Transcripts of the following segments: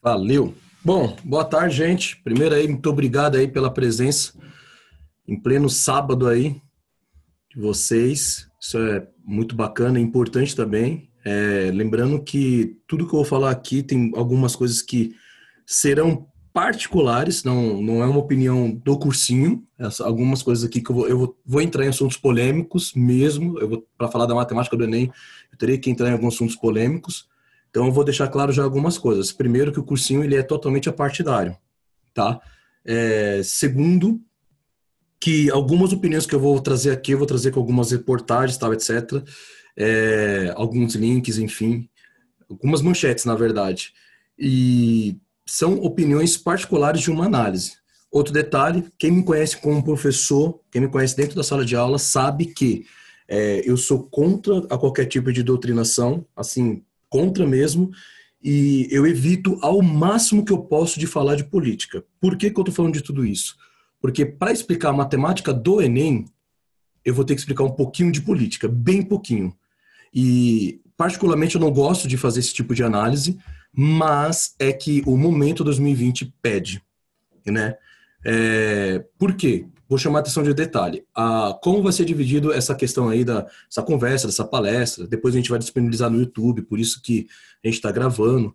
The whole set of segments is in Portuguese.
Valeu. Bom, boa tarde, gente. Primeiro aí, muito obrigado aí pela presença em pleno sábado aí de vocês. Isso é muito bacana e importante também. Lembrando que tudo que eu vou falar aqui tem algumas coisas que serão particulares, não é uma opinião do cursinho. Algumas coisas aqui que eu vou entrar em assuntos polêmicos mesmo. Para falar da matemática do Enem, eu teria que entrar em alguns assuntos polêmicos. Então eu vou deixar claro já algumas coisas. Primeiro que o cursinho ele é totalmente apartidário, tá? Segundo, que algumas opiniões que eu vou trazer aqui, eu vou trazer com algumas reportagens, tal, etc. Alguns links, enfim, algumas manchetes, na verdade. E são opiniões particulares de uma análise. Outro detalhe, quem me conhece como professor, quem me conhece dentro da sala de aula, sabe que eu sou contra a qualquer tipo de doutrinação, assim, contra mesmo, e eu evito ao máximo que eu posso de falar de política. Por que que eu estou falando de tudo isso? Porque para explicar a matemática do Enem, eu vou ter que explicar um pouquinho de política, bem pouquinho. E, particularmente, eu não gosto de fazer esse tipo de análise, mas é que o momento 2020 pede, né? Por quê? Vou chamar a atenção de detalhe. Como vai ser dividido essa questão aí dessa conversa, dessa palestra, depois a gente vai disponibilizar no YouTube, por isso que a gente está gravando.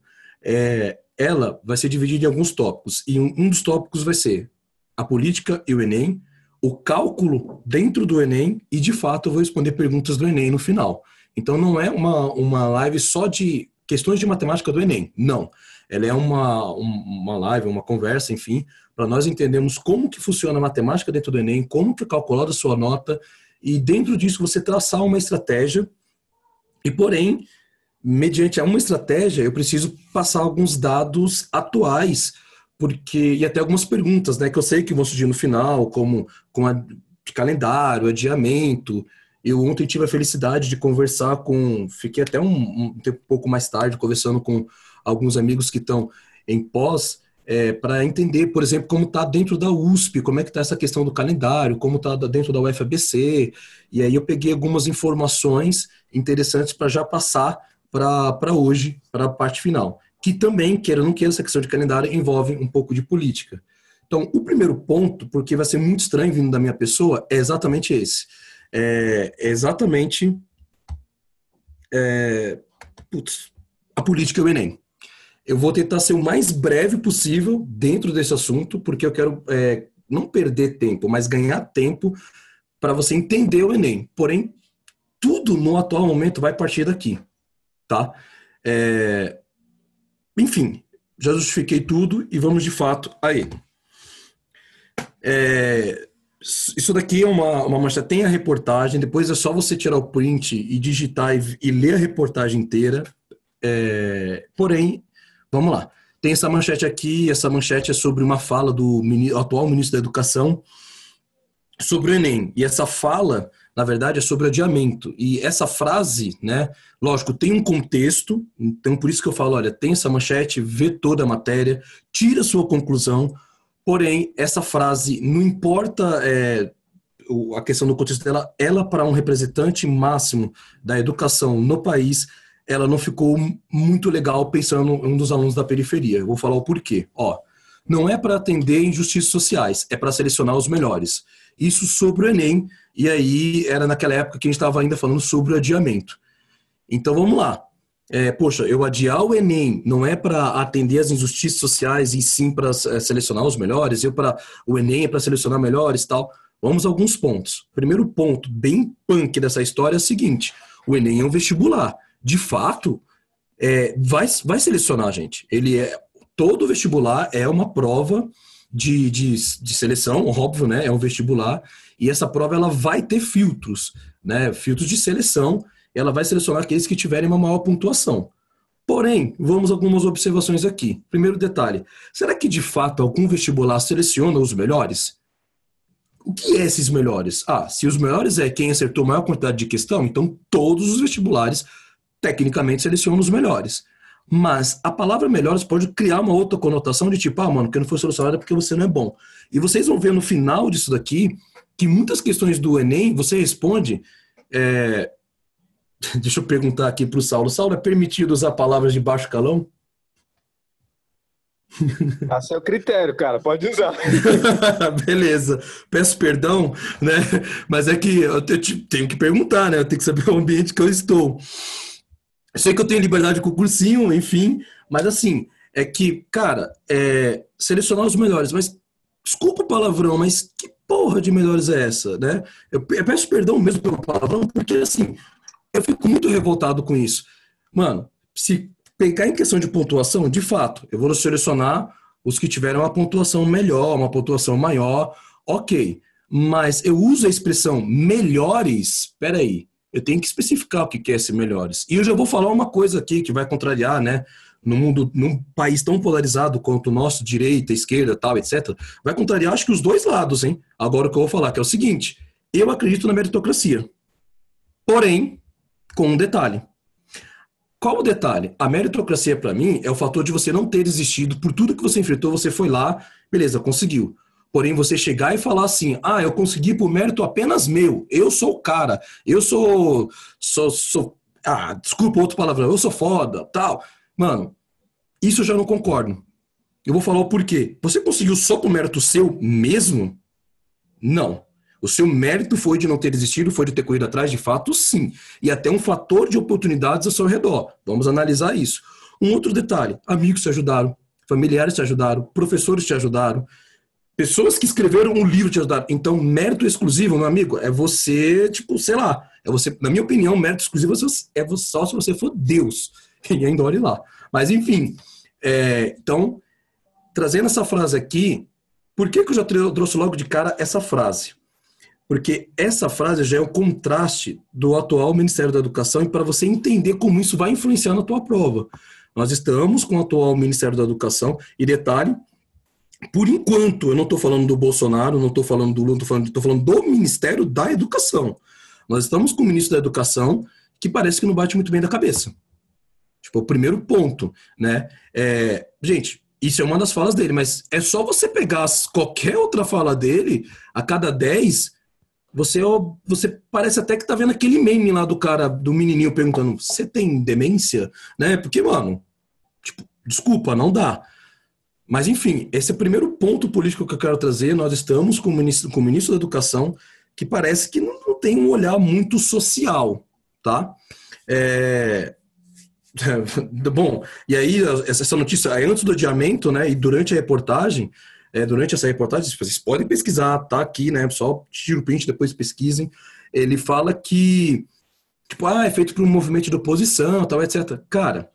Ela vai ser dividida em alguns tópicos, e um dos tópicos vai ser a política e o Enem, o cálculo dentro do Enem, e de fato eu vou responder perguntas do Enem no final. Então não é uma live só de questões de matemática do Enem, não. Ela é uma live, uma conversa, enfim, para nós entendermos como que funciona a matemática dentro do Enem, como que é calculada a sua nota, e dentro disso você traçar uma estratégia, e porém, mediante uma estratégia, eu preciso passar alguns dados atuais, e até algumas perguntas, né, que eu sei que vão surgir no final, como de calendário, adiamento. Eu ontem tive a felicidade de conversar fiquei até um tempo pouco mais tarde conversando com alguns amigos que estão em pós, para entender, por exemplo, como está dentro da USP, como é que está essa questão do calendário, como está dentro da UFABC, e aí eu peguei algumas informações interessantes para já passar para hoje, para a parte final, que também, queira ou não queira, essa questão de calendário envolve um pouco de política. Então, o primeiro ponto, porque vai ser muito estranho vindo da minha pessoa, é exatamente esse. É exatamente putz, a política e o Enem. Eu vou tentar ser o mais breve possível dentro desse assunto, porque eu quero não perder tempo, mas ganhar tempo para você entender o Enem. Porém, tudo no atual momento vai partir daqui, tá? Enfim, já justifiquei tudo e vamos de fato a ele. Isso daqui é uma manchete, tem a reportagem, depois é só você tirar o print e digitar e ler a reportagem inteira. Porém, vamos lá. Tem essa manchete aqui, essa manchete é sobre uma fala do atual ministro da Educação sobre o Enem. E essa fala, na verdade, é sobre adiamento. E essa frase, né, lógico, tem um contexto, então por isso que eu falo, olha, tem essa manchete, vê toda a matéria, tira a sua conclusão, porém, essa frase, não importa a questão do contexto dela, ela para um representante máximo da educação no país, ela não ficou muito legal pensando em um dos alunos da periferia. Eu vou falar o porquê. Não é para atender injustiças sociais, é para selecionar os melhores. Isso sobre o Enem, e aí era naquela época que a gente estava ainda falando sobre o adiamento. Então vamos lá. Poxa, eu adiar o Enem não é para atender as injustiças sociais e sim para selecionar os melhores, o Enem é para selecionar melhores e tal. Vamos a alguns pontos. Primeiro ponto, bem punk dessa história é o seguinte: o Enem é um vestibular. De fato, vai selecionar, gente. Todo vestibular é uma prova de seleção, óbvio, né? É um vestibular, e essa prova ela vai ter filtros, né? Filtros de seleção, ela vai selecionar aqueles que tiverem uma maior pontuação. Porém, vamos a algumas observações aqui. Primeiro detalhe, será que de fato algum vestibular seleciona os melhores? O que é esses melhores? Se os melhores é quem acertou a maior quantidade de questão, então todos os vestibulares tecnicamente selecionam os melhores. Mas a palavra melhores pode criar uma outra conotação de tipo, mano, que não foi selecionado é porque você não é bom. E vocês vão ver no final disso daqui que muitas questões do Enem você responde. Deixa eu perguntar aqui para o Saulo. Saulo, é permitido usar palavras de baixo calão? A seu critério, cara, pode usar. Beleza. Peço perdão, né? Mas é que tenho que perguntar, né? Eu tenho que saber o ambiente que eu estou. Eu sei que eu tenho liberdade com o cursinho, enfim, mas assim, é que, cara, selecionar os melhores, mas desculpa o palavrão, mas que porra de melhores é essa, né? Eu peço perdão mesmo pelo palavrão, porque assim, eu fico muito revoltado com isso. Mano, se pegar em questão de pontuação, de fato, eu vou selecionar os que tiveram uma pontuação melhor, uma pontuação maior, ok. Mas eu uso a expressão melhores, peraí, eu tenho que especificar o que é ser melhores. E eu já vou falar uma coisa aqui que vai contrariar, né? No mundo, num país tão polarizado quanto o nosso, direita, esquerda, tal, etc., vai contrariar, acho que os dois lados, hein? Agora o que eu vou falar, que é o seguinte: eu acredito na meritocracia. Porém, com um detalhe. Qual o detalhe? A meritocracia, para mim, é o fator de você não ter desistido por tudo que você enfrentou, você foi lá, beleza, conseguiu. Porém, você chegar e falar assim, eu consegui por mérito apenas meu, eu sou o cara, eu desculpa outro palavrão, eu sou foda, tal. Mano, isso eu já não concordo. Eu vou falar o porquê. Você conseguiu só por mérito seu mesmo? Não. O seu mérito foi de não ter existido, foi de ter corrido atrás, de fato, sim. E até um fator de oportunidades ao seu redor. Vamos analisar isso. Um outro detalhe: amigos te ajudaram, familiares te ajudaram, professores te ajudaram, pessoas que escreveram um livro te ajudaram. Então, mérito exclusivo, meu amigo, é você, tipo, sei lá, é você, na minha opinião, mérito exclusivo é só se você for Deus. E ainda olhe lá. Mas, enfim, então, trazendo essa frase aqui, por que eu já trouxe logo de cara essa frase? Porque essa frase já é o contraste do atual Ministério da Educação e para você entender como isso vai influenciar na tua prova. Nós estamos com o atual Ministério da Educação e detalhe, por enquanto, eu não estou falando do Bolsonaro, não estou falando do Lula, estou falando do Ministério da Educação. Nós estamos com o ministro da Educação que parece que não bate muito bem da cabeça. Tipo, o primeiro ponto, né? Gente, isso é uma das falas dele, mas é só você pegar qualquer outra fala dele, a cada 10, você parece até que tá vendo aquele meme lá do cara, do menininho perguntando, você tem demência? Né? Porque, mano, tipo, desculpa, não dá. Mas, enfim, esse é o primeiro ponto político que eu quero trazer. Nós estamos com o ministro da Educação, que parece que não tem um olhar muito social, tá? Bom, e aí essa notícia, antes do adiamento, né, e durante a reportagem, durante essa reportagem, vocês podem pesquisar, tá aqui, né, só tira o print, depois pesquisem, ele fala que, tipo, é feito por um movimento de oposição, tal, etc. Cara,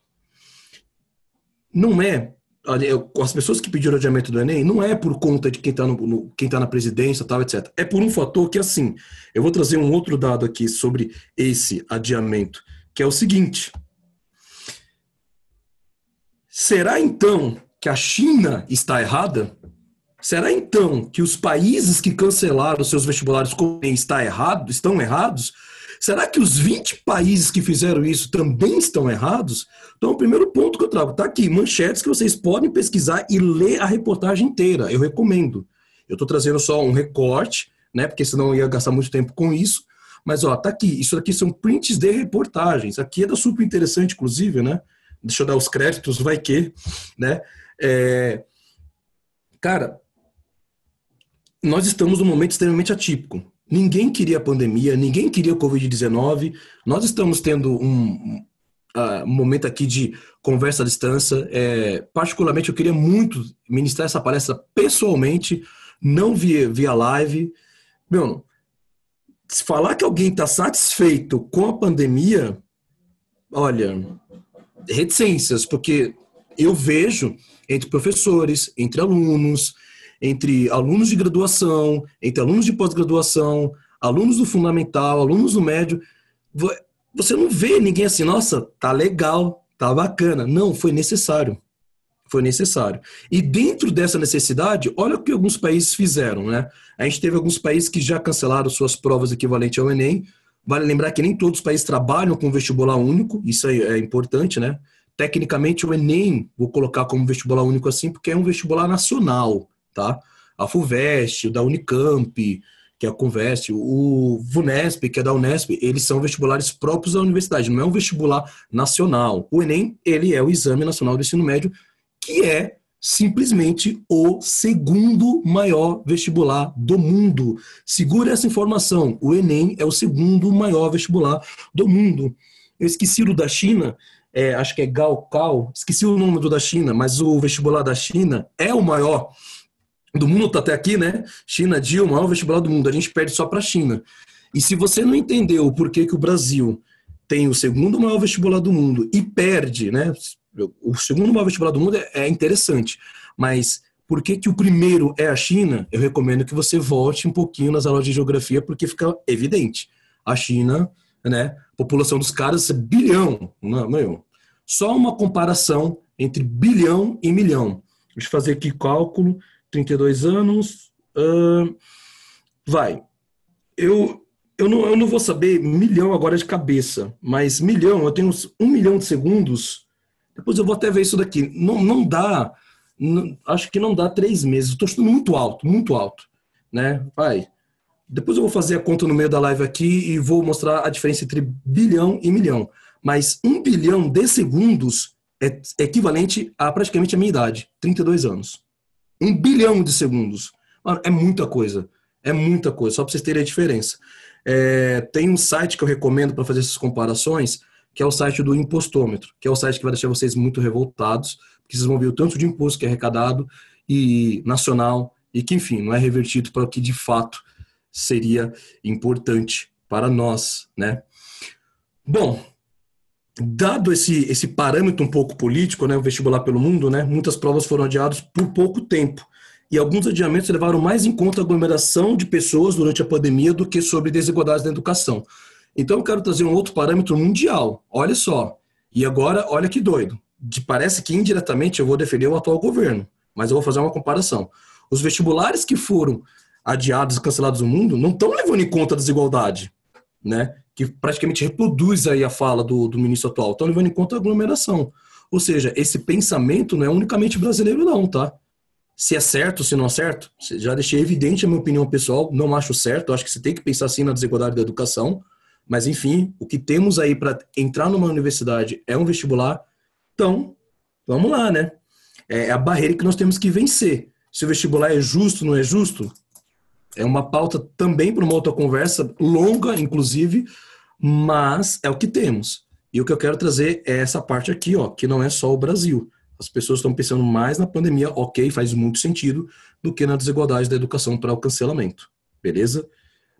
não é, as pessoas que pediram adiamento do Enem, não é por conta de quem tá na presidência, tal, etc. É por um fator que, assim, eu vou trazer um outro dado aqui sobre esse adiamento, que é o seguinte: será então que a China está errada? Será então que os países que cancelaram seus vestibulares estão errados? Será que os 20 países que fizeram isso também estão errados? Então, o primeiro ponto que eu trago está aqui, manchetes que vocês podem pesquisar e ler a reportagem inteira. Eu recomendo. Eu estou trazendo só um recorte, né? Porque senão eu ia gastar muito tempo com isso. Mas, ó, tá aqui. Isso aqui são prints de reportagens. Aqui é da super interessante, inclusive, né? Deixa eu dar os créditos, vai que, né? Cara, nós estamos num momento extremamente atípico. Ninguém queria a pandemia, ninguém queria o Covid-19. Nós estamos tendo um momento aqui de conversa à distância. Particularmente, eu queria muito ministrar essa palestra pessoalmente, não via live. Meu, se falar que alguém está satisfeito com a pandemia, olha, reticências, porque eu vejo entre professores, entre alunos de graduação, entre alunos de pós-graduação, alunos do fundamental, alunos do médio, você não vê ninguém assim, nossa, tá legal, tá bacana. Não, foi necessário. Foi necessário. E dentro dessa necessidade, olha o que alguns países fizeram, né? A gente teve alguns países que já cancelaram suas provas equivalentes ao Enem. Vale lembrar que nem todos os países trabalham com vestibular único, isso é importante, né? Tecnicamente, o Enem, vou colocar como vestibular único assim, porque é um vestibular nacional, tá? A FUVEST, o da Unicamp, que é a Conveste, o VUNESP, que é da Unesp, eles são vestibulares próprios da universidade, não é um vestibular nacional. O Enem, ele é o Exame Nacional do Ensino Médio, que é simplesmente o segundo maior vestibular do mundo. Segura essa informação, o Enem é o segundo maior vestibular do mundo. Eu esqueci o da China, acho que é Gaokao, esqueci o número da China, mas o vestibular da China é o maior do mundo, tá até aqui, né? China, o maior vestibular do mundo, a gente perde só para a China. E se você não entendeu o porquê que o Brasil tem o segundo maior vestibular do mundo e perde, né? O segundo maior vestibular do mundo é interessante, mas por que que o primeiro é a China? Eu recomendo que você volte um pouquinho nas aulas de geografia, porque fica evidente. A China, né? A população dos caras é bilhão, não, só uma comparação entre bilhão e milhão. Deixa eu fazer aqui cálculo, 32 anos, vai. Eu não vou saber milhão agora de cabeça, mas milhão, eu tenho uns 1 milhão de segundos. Depois eu vou até ver isso daqui. Não dá, acho que não dá 3 meses. Estou chutando muito alto, né? Vai. Depois eu vou fazer a conta no meio da live aqui e vou mostrar a diferença entre bilhão e milhão. Mas 1 bilhão de segundos é equivalente a praticamente a minha idade, 32 anos. 1 bilhão de segundos. Mano, é muita coisa. É muita coisa, só para vocês terem a diferença. Tem um site que eu recomendo para fazer essas comparações, que é o site do Impostômetro, que é o site que vai deixar vocês muito revoltados, porque vocês vão ver o tanto de imposto que é arrecadado e nacional, e que, enfim, não é revertido para o que de fato seria importante para nós, né? Bom, dado esse parâmetro um pouco político, né, o vestibular pelo mundo, né, muitas provas foram adiadas por pouco tempo. E alguns adiamentos levaram mais em conta a aglomeração de pessoas durante a pandemia do que sobre desigualdades na educação. Então eu quero trazer um outro parâmetro mundial. Olha só. E agora, olha que doido. Parece que indiretamente eu vou defender o atual governo, mas eu vou fazer uma comparação. Os vestibulares que foram adiados e cancelados no mundo não estão levando em conta a desigualdade, né? Que praticamente reproduz aí a fala do ministro atual. Estão levando em conta a aglomeração. Ou seja, esse pensamento não é unicamente brasileiro não, tá? Se é certo, se não é certo, já deixei evidente a minha opinião pessoal, não acho certo, acho que você tem que pensar sim na desigualdade da educação, mas enfim, o que temos aí para entrar numa universidade é um vestibular, então, vamos lá, né? É a barreira que nós temos que vencer. Se o vestibular é justo, não é justo, é uma pauta também para uma outra conversa, longa inclusive, mas é o que temos. E o que eu quero trazer é essa parte aqui, ó, que não é só o Brasil. As pessoas estão pensando mais na pandemia, ok, faz muito sentido, do que na desigualdade da educação para o cancelamento. Beleza?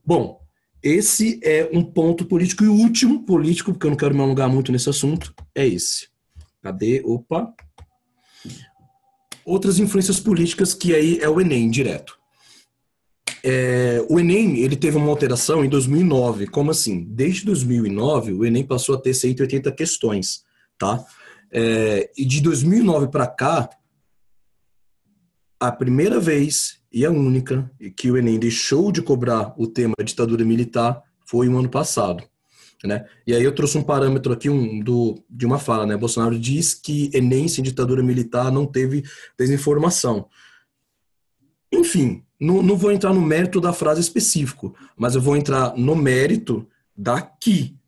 Bom, esse é um ponto político. E o último político, porque eu não quero me alongar muito nesse assunto, é esse. Cadê? Opa! Outras influências políticas, que aí é o Enem, direto. O Enem, ele teve uma alteração em 2009. Como assim? Desde 2009, o Enem passou a ter 180 questões, tá? E de 2009 para cá, a primeira vez e a única que o Enem deixou de cobrar o tema ditadura militar foi o ano passado, né? E aí eu trouxe um parâmetro aqui de uma fala, né? Bolsonaro diz que Enem sem ditadura militar não teve desinformação. Enfim, não vou entrar no mérito da frase específico, mas eu vou entrar no mérito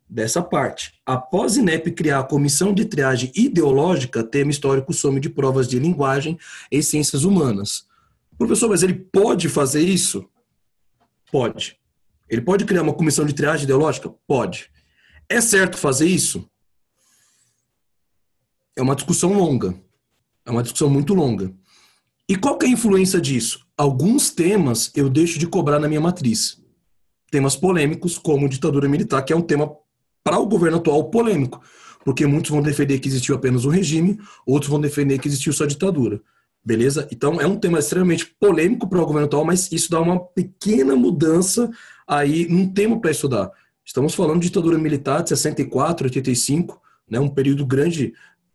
dessa parte. Após INEP criar a Comissão de Triagem Ideológica, tema histórico some de provas de linguagem e ciências humanas. Professor, mas ele pode fazer isso? Pode. Ele pode criar uma comissão de triagem ideológica? Pode. É certo fazer isso? É uma discussão longa. É uma discussão muito longa. E qual que é a influência disso? Alguns temas eu deixo de cobrar na minha matriz. Temas polêmicos, como ditadura militar, que é um tema para o governo atual polêmico, porque muitos vão defender que existiu apenas um regime, outros vão defender que existiu só ditadura. Beleza? Então é um tema extremamente polêmico para o governo atual, mas isso dá uma pequena mudança aí num tema para estudar. Estamos falando de ditadura militar de 64, 85, né, um período grande,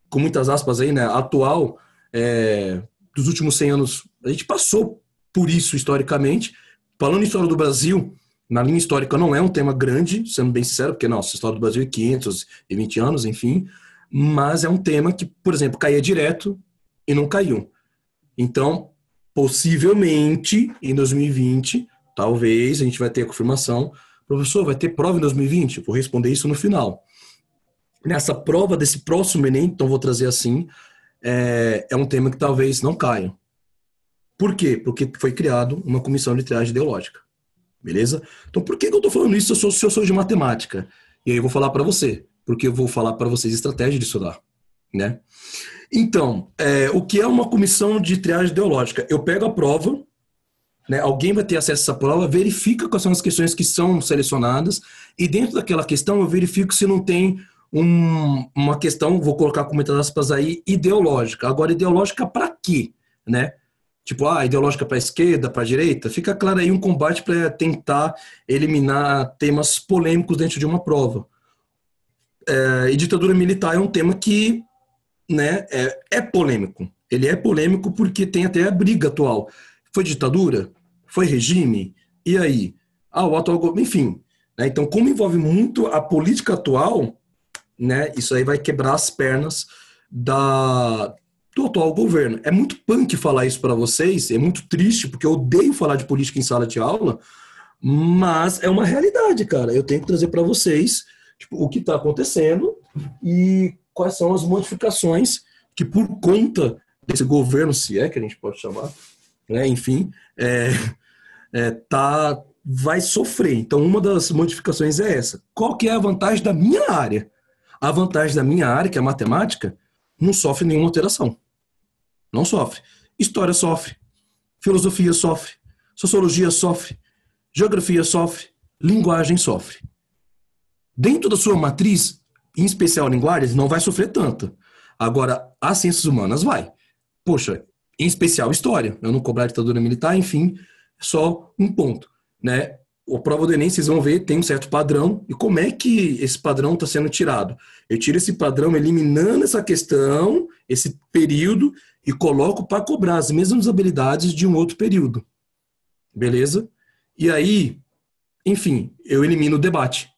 com muitas aspas aí, né, atual, dos últimos 100 anos. A gente passou por isso historicamente. Falando em história do Brasil, na linha histórica não é um tema grande, sendo bem sincero, porque nossa, a história do Brasil é 520 anos, enfim, mas é um tema que, por exemplo, caía direto e não caiu. Então, possivelmente, em 2020, talvez, a gente vai ter a confirmação, professor, vai ter prova em 2020? Vou responder isso no final. Nessa prova desse próximo Enem, então vou trazer assim, é um tema que talvez não caia. Por quê? Porque foi criado uma comissão de triagem ideológica. Beleza? Então, por que eu estou falando isso se eu sou de matemática? E aí eu vou falar para você. Porque eu vou falar para vocês estratégia de estudar. Né? Então, o que é uma comissão de triagem ideológica? Eu pego a prova, né, alguém vai ter acesso a essa prova, verifica quais são as questões que são selecionadas, e dentro daquela questão eu verifico se não tem uma questão, vou colocar com muitas aspas aí, ideológica. Agora, ideológica para quê? Né? Tipo, ideológica para a esquerda, para a direita? Fica claro aí um combate para tentar eliminar temas polêmicos dentro de uma prova. E ditadura militar é um tema que, né, é polêmico. Ele é polêmico porque tem até a briga atual. Foi ditadura? Foi regime? E aí? O atual, enfim. Né, então, como envolve muito a política atual, né, isso aí vai quebrar as pernas do atual governo. É muito punk falar isso para vocês, é muito triste, porque eu odeio falar de política em sala de aula, mas é uma realidade, cara. Eu tenho que trazer para vocês tipo, o que está acontecendo e quais são as modificações que, por conta desse governo, se é que a gente pode chamar, né, enfim, vai sofrer. Então, uma das modificações é essa. Qual que é a vantagem da minha área? A vantagem da minha área, que é a matemática, não sofre nenhuma alteração. Não sofre. História sofre. Filosofia sofre. Sociologia sofre. Geografia sofre. Linguagem sofre. Dentro da sua matriz, em especial linguagens, não vai sofrer tanto. Agora, as ciências humanas vai. Poxa, em especial história. Eu não cobrar a ditadura militar, enfim, só um ponto. Né? A prova do Enem, vocês vão ver, tem um certo padrão. E como é que esse padrão está sendo tirado? Eu tiro esse padrão eliminando essa questão, esse período, e coloco para cobrar as mesmas habilidades de um outro período. Beleza? E aí, enfim, eu elimino o debate.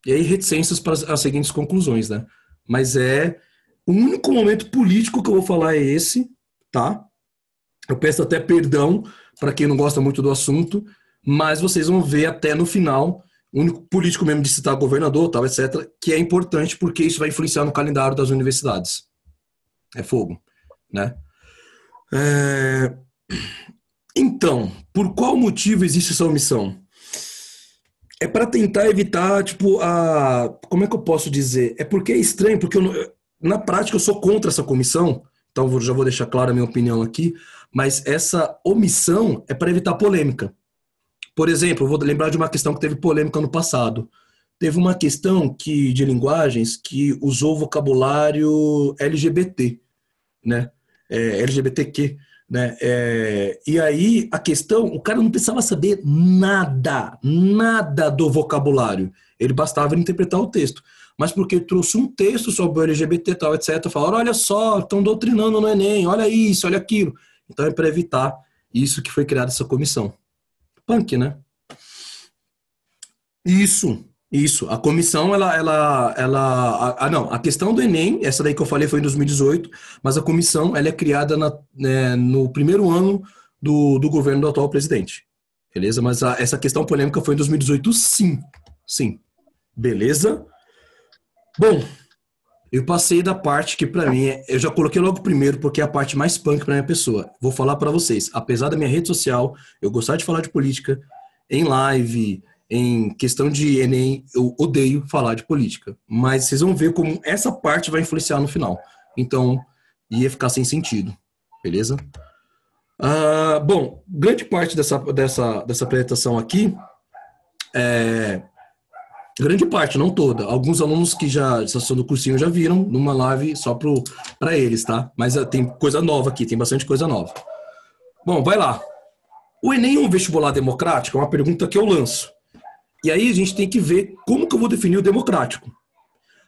E aí, reticências para as seguintes conclusões, né? Mas o único momento político que eu vou falar é esse, tá? Eu peço até perdão para quem não gosta muito do assunto, mas vocês vão ver até no final, o único político mesmo de citar governador, tal, etc., que é importante porque isso vai influenciar no calendário das universidades. É fogo, né? Então, por qual motivo existe essa omissão? É para tentar evitar, tipo, como é que eu posso dizer? É porque é estranho, porque na prática eu sou contra essa comissão, então eu já vou deixar clara a minha opinião aqui, mas essa omissão é para evitar polêmica. Por exemplo, eu vou lembrar de uma questão que teve polêmica no passado. Teve uma questão de linguagens que usou o vocabulário LGBT, né? LGBTQ, né? E aí a questão, o cara não precisava saber nada do vocabulário. Ele bastava interpretar o texto. Mas porque trouxe um texto sobre o LGBT, tal, etc., falaram, olha só, estão doutrinando no Enem, olha isso, olha aquilo. Então é para evitar isso que foi criada essa comissão. Punk, né? Isso. A comissão, não, a questão do Enem, essa daí que eu falei foi em 2018, mas a comissão, ela é criada no primeiro ano do governo do atual presidente. Beleza? Mas essa questão polêmica foi em 2018, sim. Sim. Beleza? Bom, eu passei da parte que pra mim, eu já coloquei logo primeiro, porque é a parte mais punk pra minha pessoa. Vou falar pra vocês, apesar da minha rede social, eu gostar de falar de política, em live, em questão de Enem, eu odeio falar de política. Mas vocês vão ver como essa parte vai influenciar no final. Então, ia ficar sem sentido. Beleza? Bom, grande parte dessa apresentação aqui grande parte, não toda. Alguns alunos que já são do cursinho já viram numa live só para eles, tá? Mas tem coisa nova aqui, tem bastante coisa nova. Bom, vai lá. O Enem é um vestibular democrático? É uma pergunta que eu lanço. E aí a gente tem que ver como que eu vou definir o democrático.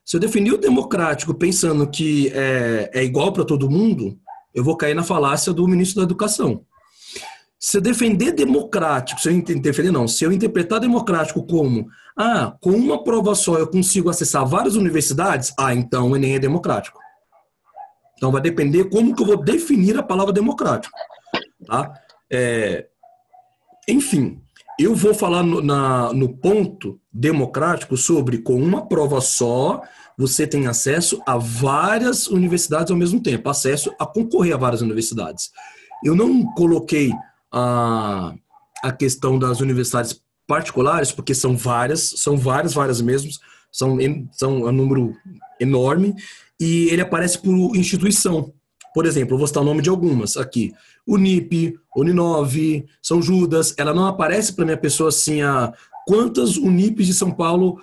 Se eu definir o democrático pensando que é igual para todo mundo, eu vou cair na falácia do ministro da Educação. Se eu defender democrático, se eu interpretar democrático como com uma prova só eu consigo acessar várias universidades, então o Enem é democrático. Então vai depender como que eu vou definir a palavra democrático. Tá? Enfim, eu vou falar no ponto democrático sobre com uma prova só, você tem acesso a várias universidades ao mesmo tempo, acesso a concorrer a várias universidades. Eu não coloquei a, a questão das universidades particulares, porque são várias mesmo, são um número enorme, e ele aparece por instituição. Por exemplo, eu vou citar o nome de algumas aqui. Unip, Uninove, São Judas, ela não aparece para minha pessoa assim, quantas Unipes de São Paulo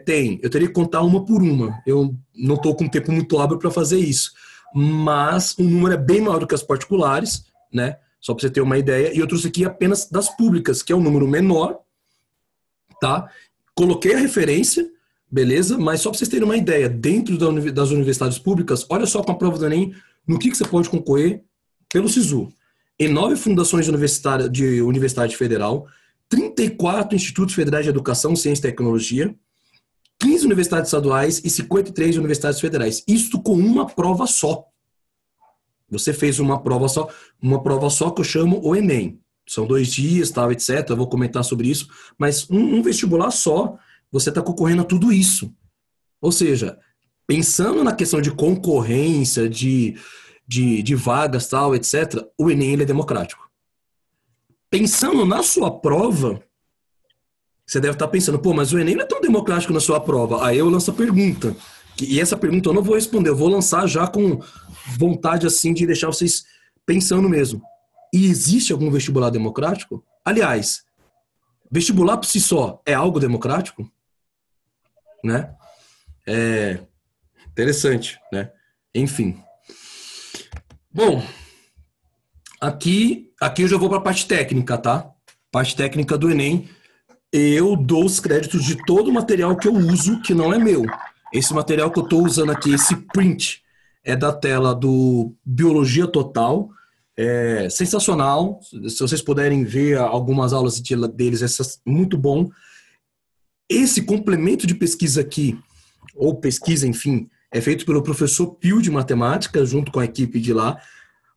tem? Eu teria que contar uma por uma. Eu não estou com tempo muito hábil para fazer isso. Mas o número é bem maior do que as particulares, né? Só para você ter uma ideia. E eu trouxe aqui apenas das públicas, que é um número menor, tá? Coloquei a referência, beleza? Mas só para vocês terem uma ideia, dentro das universidades públicas, olha só com a prova do Enem, no que você pode concorrer pelo SISU. Em 9 fundações de Universidade Federal, 34 institutos federais de educação, ciência e tecnologia, 15 universidades estaduais e 53 universidades federais. Isto com uma prova só. Você fez uma prova só que eu chamo o Enem. São 2 dias, tal, etc. Eu vou comentar sobre isso. Mas um vestibular só, você está concorrendo a tudo isso. Ou seja, pensando na questão de concorrência, de vagas, tal, etc., o Enem ele é democrático. Pensando na sua prova, você deve estar pensando, pô, mas o Enem não é tão democrático na sua prova. Aí eu lanço a pergunta. E essa pergunta eu não vou responder, eu vou lançar já com vontade assim de deixar vocês pensando mesmo. E existe algum vestibular democrático? Aliás, vestibular por si só é algo democrático? Né? É interessante, né? Enfim. Bom, aqui eu já vou para a parte técnica, tá? Parte técnica do Enem. Eu dou os créditos de todo o material que eu uso, que não é meu. Esse material que eu estou usando aqui, esse print, é da tela do Biologia Total. É sensacional. Se vocês puderem ver algumas aulas deles, é muito bom. Esse complemento de pesquisa aqui, ou pesquisa, enfim, é feito pelo professor Pio de Matemática, junto com a equipe de lá.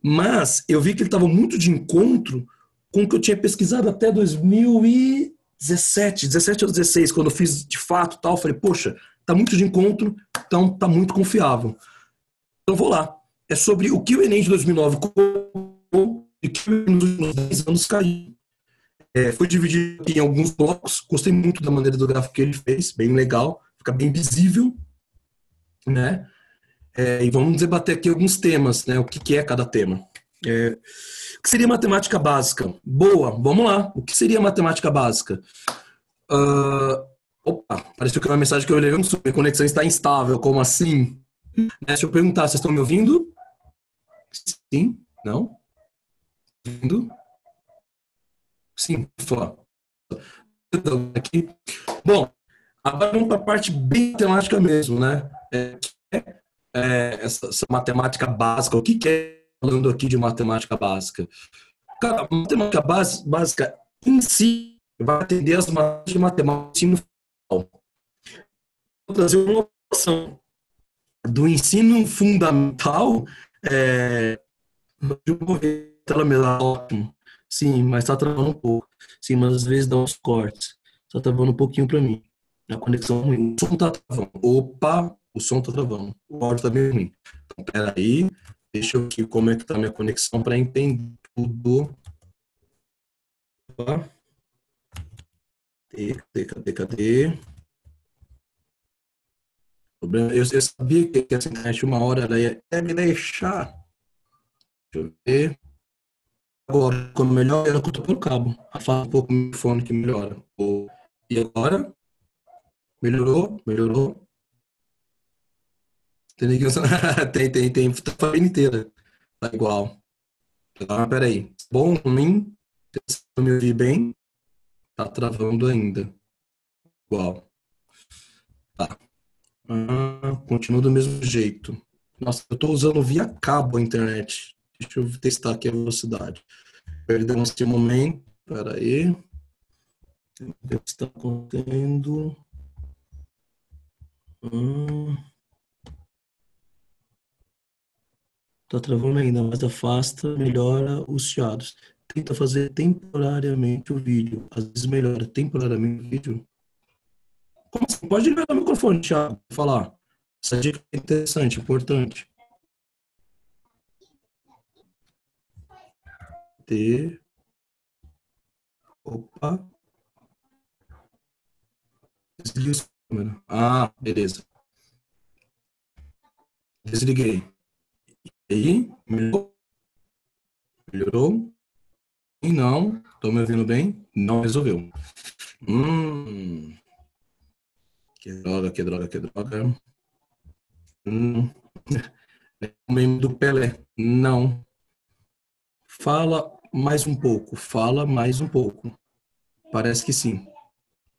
Mas eu vi que ele estava muito de encontro com o que eu tinha pesquisado até 2017 ou 16, quando eu fiz de fato tal, falei, poxa, tá muito de encontro, então tá muito confiável. Então vou lá. É sobre o que o Enem de 2009 colocou e o que nos últimos 10 anos caiu. Foi dividido em alguns blocos, gostei muito da maneira do gráfico que ele fez, bem legal, fica bem visível, né? E vamos debater aqui alguns temas, né? O que é cada tema. O que seria matemática básica? Boa, vamos lá. O que seria matemática básica? Opa, apareceu aqui uma mensagem que eu olhei, minha conexão está instável, como assim? Deixa eu perguntar, vocês estão me ouvindo? Sim? Não? Ouvindo? Sim, fala. Aqui. Bom, agora vamos para a parte bem matemática mesmo, né? Essa matemática básica. O que é falando aqui de matemática básica? Cara, a matemática básica em si vai atender as matérias de matemática do ensino fundamental. Vou trazer uma noção do ensino fundamental. Eu vou ver tela melhor, ótimo. Sim, mas está travando um pouco. Sim, mas às vezes dá uns cortes. Está travando um pouquinho para mim. A conexão é ruim. O som está travando. Opa, o som está travando. O áudio está bem ruim. Então, peraí. Deixa eu ver como é que está a minha conexão para entender tudo. Cadê? Eu sabia que essa internet uma hora ela ia me deixar. Deixa eu ver. Agora, ficou melhor, ela escuta pelo cabo. Afasta um pouco o microfone que melhora. E agora? Melhorou. Tem ligação? Tem. Tá a família inteira. Tá igual. Ah, peraí. Bom, ruim. Se eu me ouvir bem, tá travando ainda. Igual. Tá. Continua do mesmo jeito. Nossa, eu tô usando via cabo a internet. Deixa eu testar aqui a velocidade. Perdemos esse momento. Peraí. O que está acontecendo? Tá travando ainda, mas afasta, melhora os chiados. tenta fazer temporariamente o vídeo. Às vezes melhora temporariamente o vídeo. Como assim? Pode ligar o microfone, Thiago, falar. Essa dica é interessante, importante. Opa. Desliguei a câmera. Ah, beleza. Desliguei. E aí? Melhorou? Melhorou? E não. Tô me ouvindo bem? Não resolveu. Hum. Que droga, que droga, que droga. Hum. O meme do Pelé. Não. Fala mais um pouco. Fala mais um pouco. Parece que sim.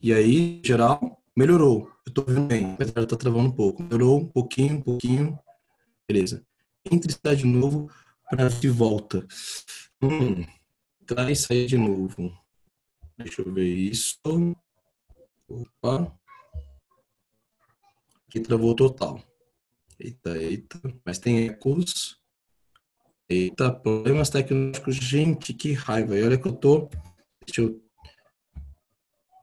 E aí, geral, melhorou. Eu tô vendo bem, apesar de estar travando um pouco. Melhorou um pouquinho. Beleza. Entre está de novo para de volta. Traz sair de novo. Deixa eu ver isso. Opa. Aqui travou total. Eita, eita. Mas tem ecos. Eita, problemas tecnológicos. Gente, que raiva. E olha que eu tô. Deixa eu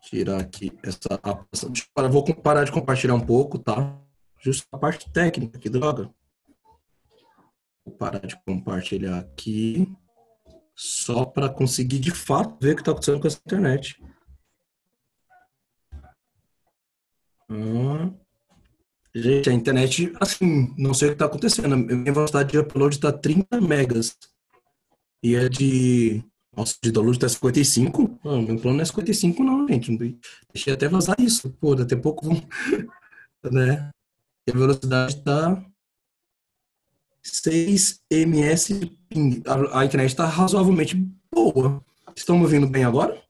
tirar aqui essa aplicação. Vou parar de compartilhar um pouco, tá? Justo a parte técnica, que droga. Vou parar de compartilhar aqui. Só para conseguir de fato ver o que está acontecendo com essa internet. Gente, a internet, assim, não sei o que está acontecendo. A minha velocidade de upload está 30 megas. E é de. Nossa, de download está 55? Não, meu plano não é 55, não, gente. Deixei até vazar isso. Pô, daqui a pouco vão. Né? E a velocidade está 6 ms de ping. A internet está razoavelmente boa. Estão me ouvindo bem agora?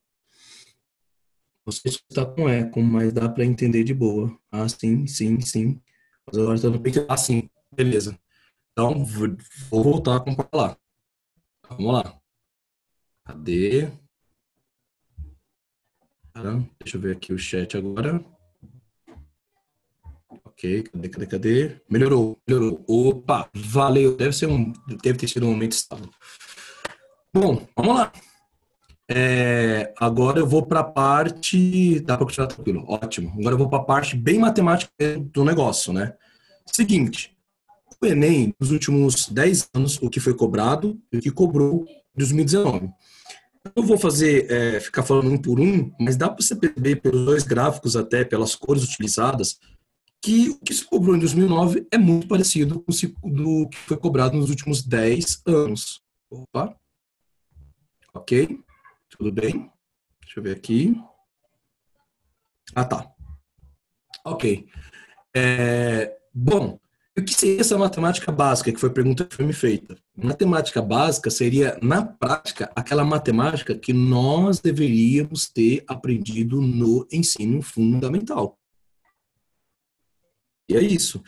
Não sei se está com eco, mas dá para entender de boa. Ah, sim, sim, sim. Mas agora está no pique. Ah, sim, beleza. Então, vou voltar a comparar. Vamos lá. Cadê? Deixa eu ver aqui o chat agora. Ok, cadê? Melhorou. Opa, valeu. Deve ter sido um momento estável. Bom, vamos lá. Agora eu vou para a parte. Dá para continuar tranquilo? Ótimo. Agora eu vou para a parte bem matemática do negócio, né? Seguinte, o Enem, nos últimos 10 anos, o que foi cobrado e o que cobrou em 2019. Eu vou ficar falando um por um, mas dá para você perceber pelos dois gráficos, até pelas cores utilizadas, que o que se cobrou em 2009 é muito parecido com o que foi cobrado nos últimos 10 anos. Opa, ok, tudo bem. Deixa eu ver aqui. Ah, tá. Ok. Bom, o que seria essa matemática básica, que foi a pergunta que foi me feita? Matemática básica seria, na prática, aquela matemática que nós deveríamos ter aprendido no ensino fundamental. E é isso.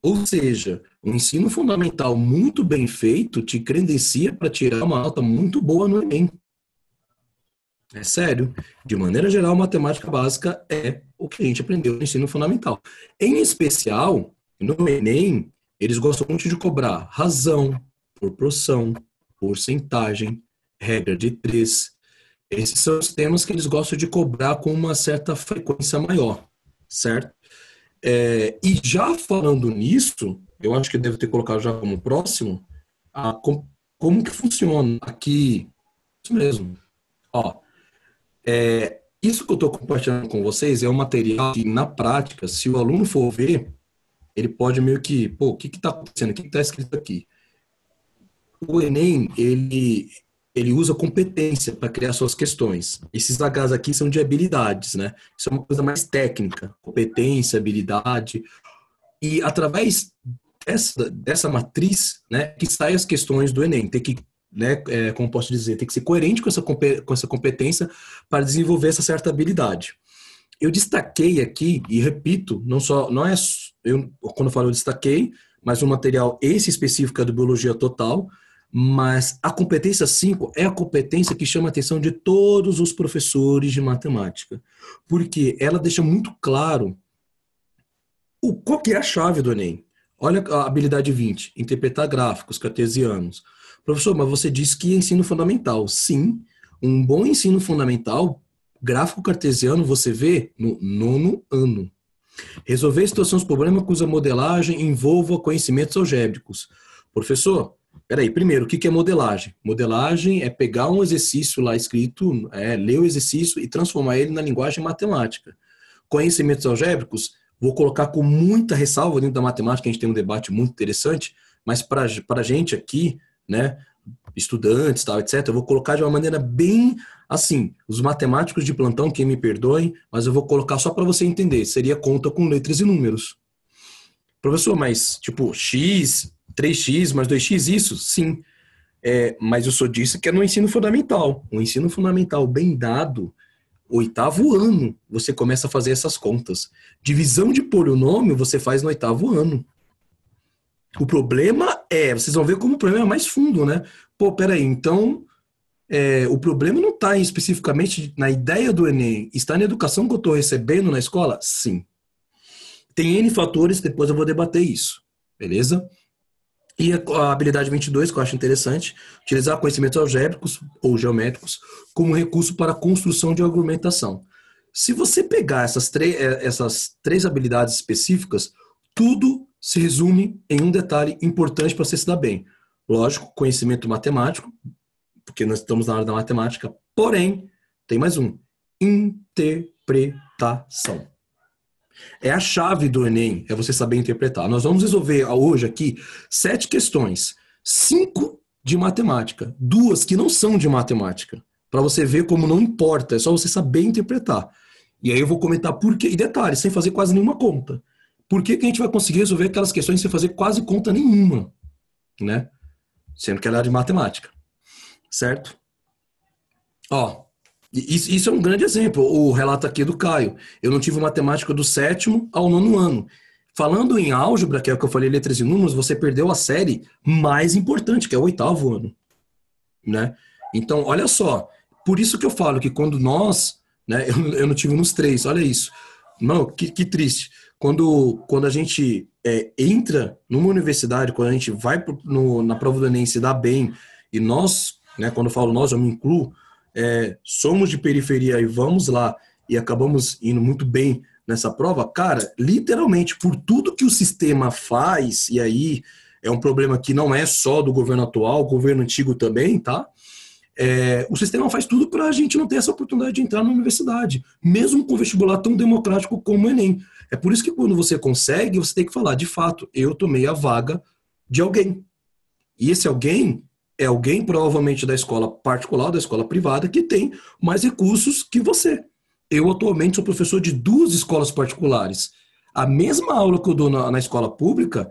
Ou seja, o ensino fundamental muito bem feito te credencia para tirar uma nota muito boa no Enem. É sério. De maneira geral, matemática básica é o que a gente aprendeu no ensino fundamental. Em especial, no Enem, eles gostam muito de cobrar razão, proporção, porcentagem, regra de três. Esses são os temas que eles gostam de cobrar com uma certa frequência maior, certo? E já falando nisso, eu acho que eu devo ter colocado já como próximo, como que funciona aqui, isso mesmo. Ó, isso que eu estou compartilhando com vocês é um material que, na prática, se o aluno for ver, ele pode meio que, pô, o que está acontecendo? O que está escrito aqui? O Enem, ele usa competência para criar suas questões. Esses Hs aqui são de habilidades, né? Isso é uma coisa mais técnica, competência, habilidade. E através dessa matriz, né, que saem as questões do Enem. Tem que, né, como posso dizer, tem que ser coerente com essa competência para desenvolver essa certa habilidade. Eu destaquei aqui, e repito, não é quando eu falo eu destaquei, mas o material esse específico é do Biologia Total, mas a competência 5 é a competência que chama a atenção de todos os professores de matemática, porque ela deixa muito claro qual que é a chave do Enem. Olha a habilidade 20, interpretar gráficos cartesianos. Professor, mas você disse que é ensino fundamental. Sim, um bom ensino fundamental, gráfico cartesiano, você vê no 9º ano. Resolver situações de problema cuja modelagem envolva conhecimentos algébricos. Professor, peraí, primeiro, o que é modelagem? Modelagem é pegar um exercício lá escrito, ler o exercício e transformar ele na linguagem matemática. Conhecimentos algébricos, vou colocar com muita ressalva dentro da matemática, a gente tem um debate muito interessante, mas para a gente aqui, né, estudantes, tal, etc., eu vou colocar de uma maneira bem assim, os matemáticos de plantão, que me perdoem, mas eu vou colocar só para você entender, seria conta com letras e números. Professor, mas tipo, x, 3x mais 2x, isso? Sim. Mas eu só disse que é no ensino fundamental. O ensino fundamental bem dado, 8º ano, você começa a fazer essas contas. Divisão de polinômio você faz no 8º ano. O problema vocês vão ver como o problema é mais fundo, né? Pô, peraí, então, o problema não está especificamente na ideia do Enem, está na educação que eu estou recebendo na escola? Sim. Tem N fatores, depois eu vou debater isso, beleza? E a habilidade 22, que eu acho interessante, utilizar conhecimentos algébricos ou geométricos como recurso para a construção de argumentação. Se você pegar essas três habilidades específicas, tudo se resume em um detalhe importante para você se dar bem. Lógico, conhecimento matemático, porque nós estamos na área da matemática, porém, tem mais um, interpretação. É a chave do Enem, é você saber interpretar. Nós vamos resolver hoje aqui 7 questões, 5 de matemática, 2 que não são de matemática, para você ver como não importa, é só você saber interpretar. E aí eu vou comentar por quê, e detalhe, sem fazer quase nenhuma conta. Por que a gente vai conseguir resolver aquelas questões sem fazer quase conta nenhuma, né? Sendo que ela é de matemática, certo? Ó, isso é um grande exemplo, o relato aqui do Caio. Eu não tive matemática do 7º ao 9º ano. Falando em álgebra, que é o que eu falei, letras e números, você perdeu a série mais importante, que é o 8º ano, né? Então, olha só, por isso que eu falo que quando nós, né, eu não tive nos 3, olha isso. Não, que triste. Quando a gente entra numa universidade, quando a gente vai na prova do Enem se dá bem, e nós, né, quando eu falo nós, eu me incluo, somos de periferia e vamos lá e acabamos indo muito bem nessa prova, cara, literalmente por tudo que o sistema faz, e aí é um problema que não é só do governo atual, o governo antigo também, tá? O sistema faz tudo para a gente não ter essa oportunidade de entrar na universidade, mesmo com um vestibular tão democrático como o Enem. É por isso que quando você consegue, você tem que falar, de fato, eu tomei a vaga de alguém. E esse alguém é alguém provavelmente da escola particular, da escola privada, que tem mais recursos que você. Eu atualmente sou professor de 2 escolas particulares. A mesma aula que eu dou na escola pública,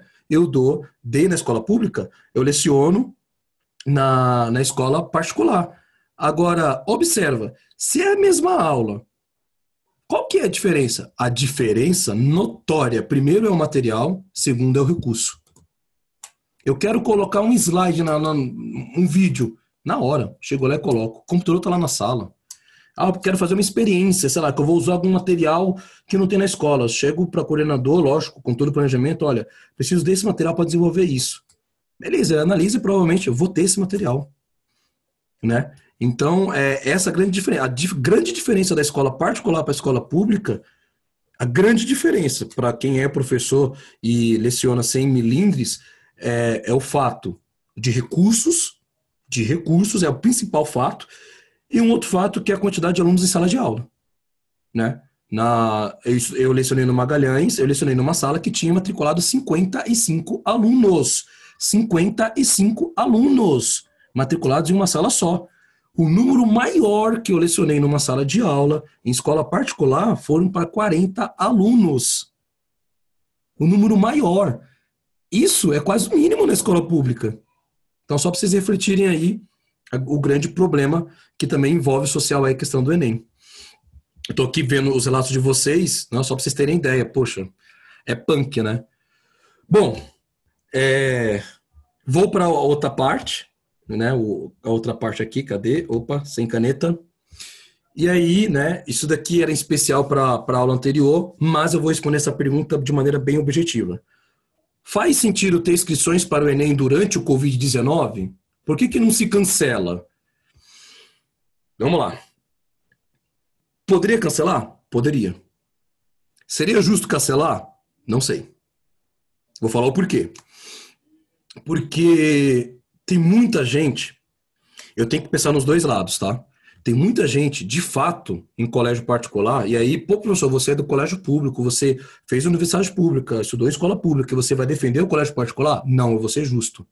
dei na escola pública, eu leciono na escola particular. Agora, observa, se é a mesma aula, qual que é a diferença? A diferença notória, primeiro é o material, segundo é o recurso. Eu quero colocar um slide, um vídeo, na hora, chego lá e coloco. O computador está lá na sala. Eu quero fazer uma experiência, sei lá, que eu vou usar algum material que não tem na escola. Chego para o coordenador, lógico, com todo o planejamento, olha, preciso desse material para desenvolver isso. Beleza, analise e provavelmente eu vou ter esse material, né? Então, essa grande diferença. A grande diferença da escola particular para a escola pública, a grande diferença para quem é professor e leciona sem milindres, é o fato de recursos, é o principal fato, e um outro fato que é a quantidade de alunos em sala de aula, né? Eu lecionei no Magalhães, eu lecionei numa sala que tinha matriculado 55 alunos. 55 alunos matriculados em uma sala só. O número maior que eu lecionei numa sala de aula, em escola particular, foram para 40 alunos. O número maior. Isso é quase o mínimo na escola pública. Então, só para vocês refletirem aí o grande problema que também envolve social aí a questão do Enem. Eu estou aqui vendo os relatos de vocês, não, só para vocês terem ideia. Poxa, é punk, né? Bom, vou para a outra parte, né? A outra parte aqui, cadê? Opa, sem caneta. E aí, né? Isso daqui era em especial para a aula anterior, mas eu vou responder essa pergunta de maneira bem objetiva. Faz sentido ter inscrições para o Enem durante o Covid-19? Por que não se cancela? Vamos lá. Poderia cancelar? Poderia. Seria justo cancelar? Não sei. Vou falar o porquê. Porque tem muita gente, eu tenho que pensar nos dois lados, tá? Tem muita gente, de fato, em colégio particular, e aí, pô, professor, você é do colégio público, você fez universidade pública, estudou em escola pública, e você vai defender o colégio particular? Não, eu vou ser justo.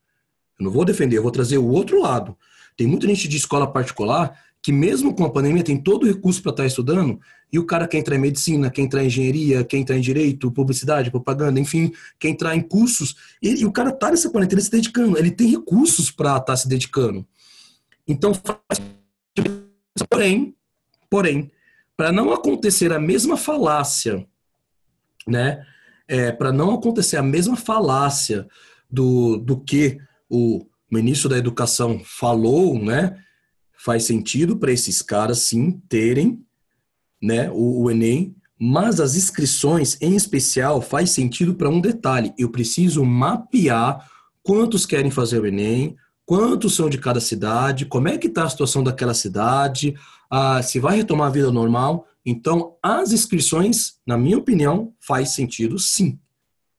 Eu não vou defender, eu vou trazer o outro lado. Tem muita gente de escola particular que mesmo com a pandemia tem todo o recurso para estar estudando, e o cara quer entrar em medicina, quer entrar em engenharia, quer entrar em direito, publicidade, propaganda, enfim, quer entrar em cursos, e o cara tá nessa quarentena se dedicando, ele tem recursos para estar se dedicando. Então, porém, para não acontecer a mesma falácia, né, para não acontecer a mesma falácia do que o ministro da Educação falou, né, faz sentido para esses caras, sim, terem, né, o Enem, mas as inscrições, em especial, faz sentido para um detalhe. Eu preciso mapear quantos querem fazer o Enem, quantos são de cada cidade, como é que está a situação daquela cidade, se vai retomar a vida normal. Então, as inscrições, na minha opinião, faz sentido, sim.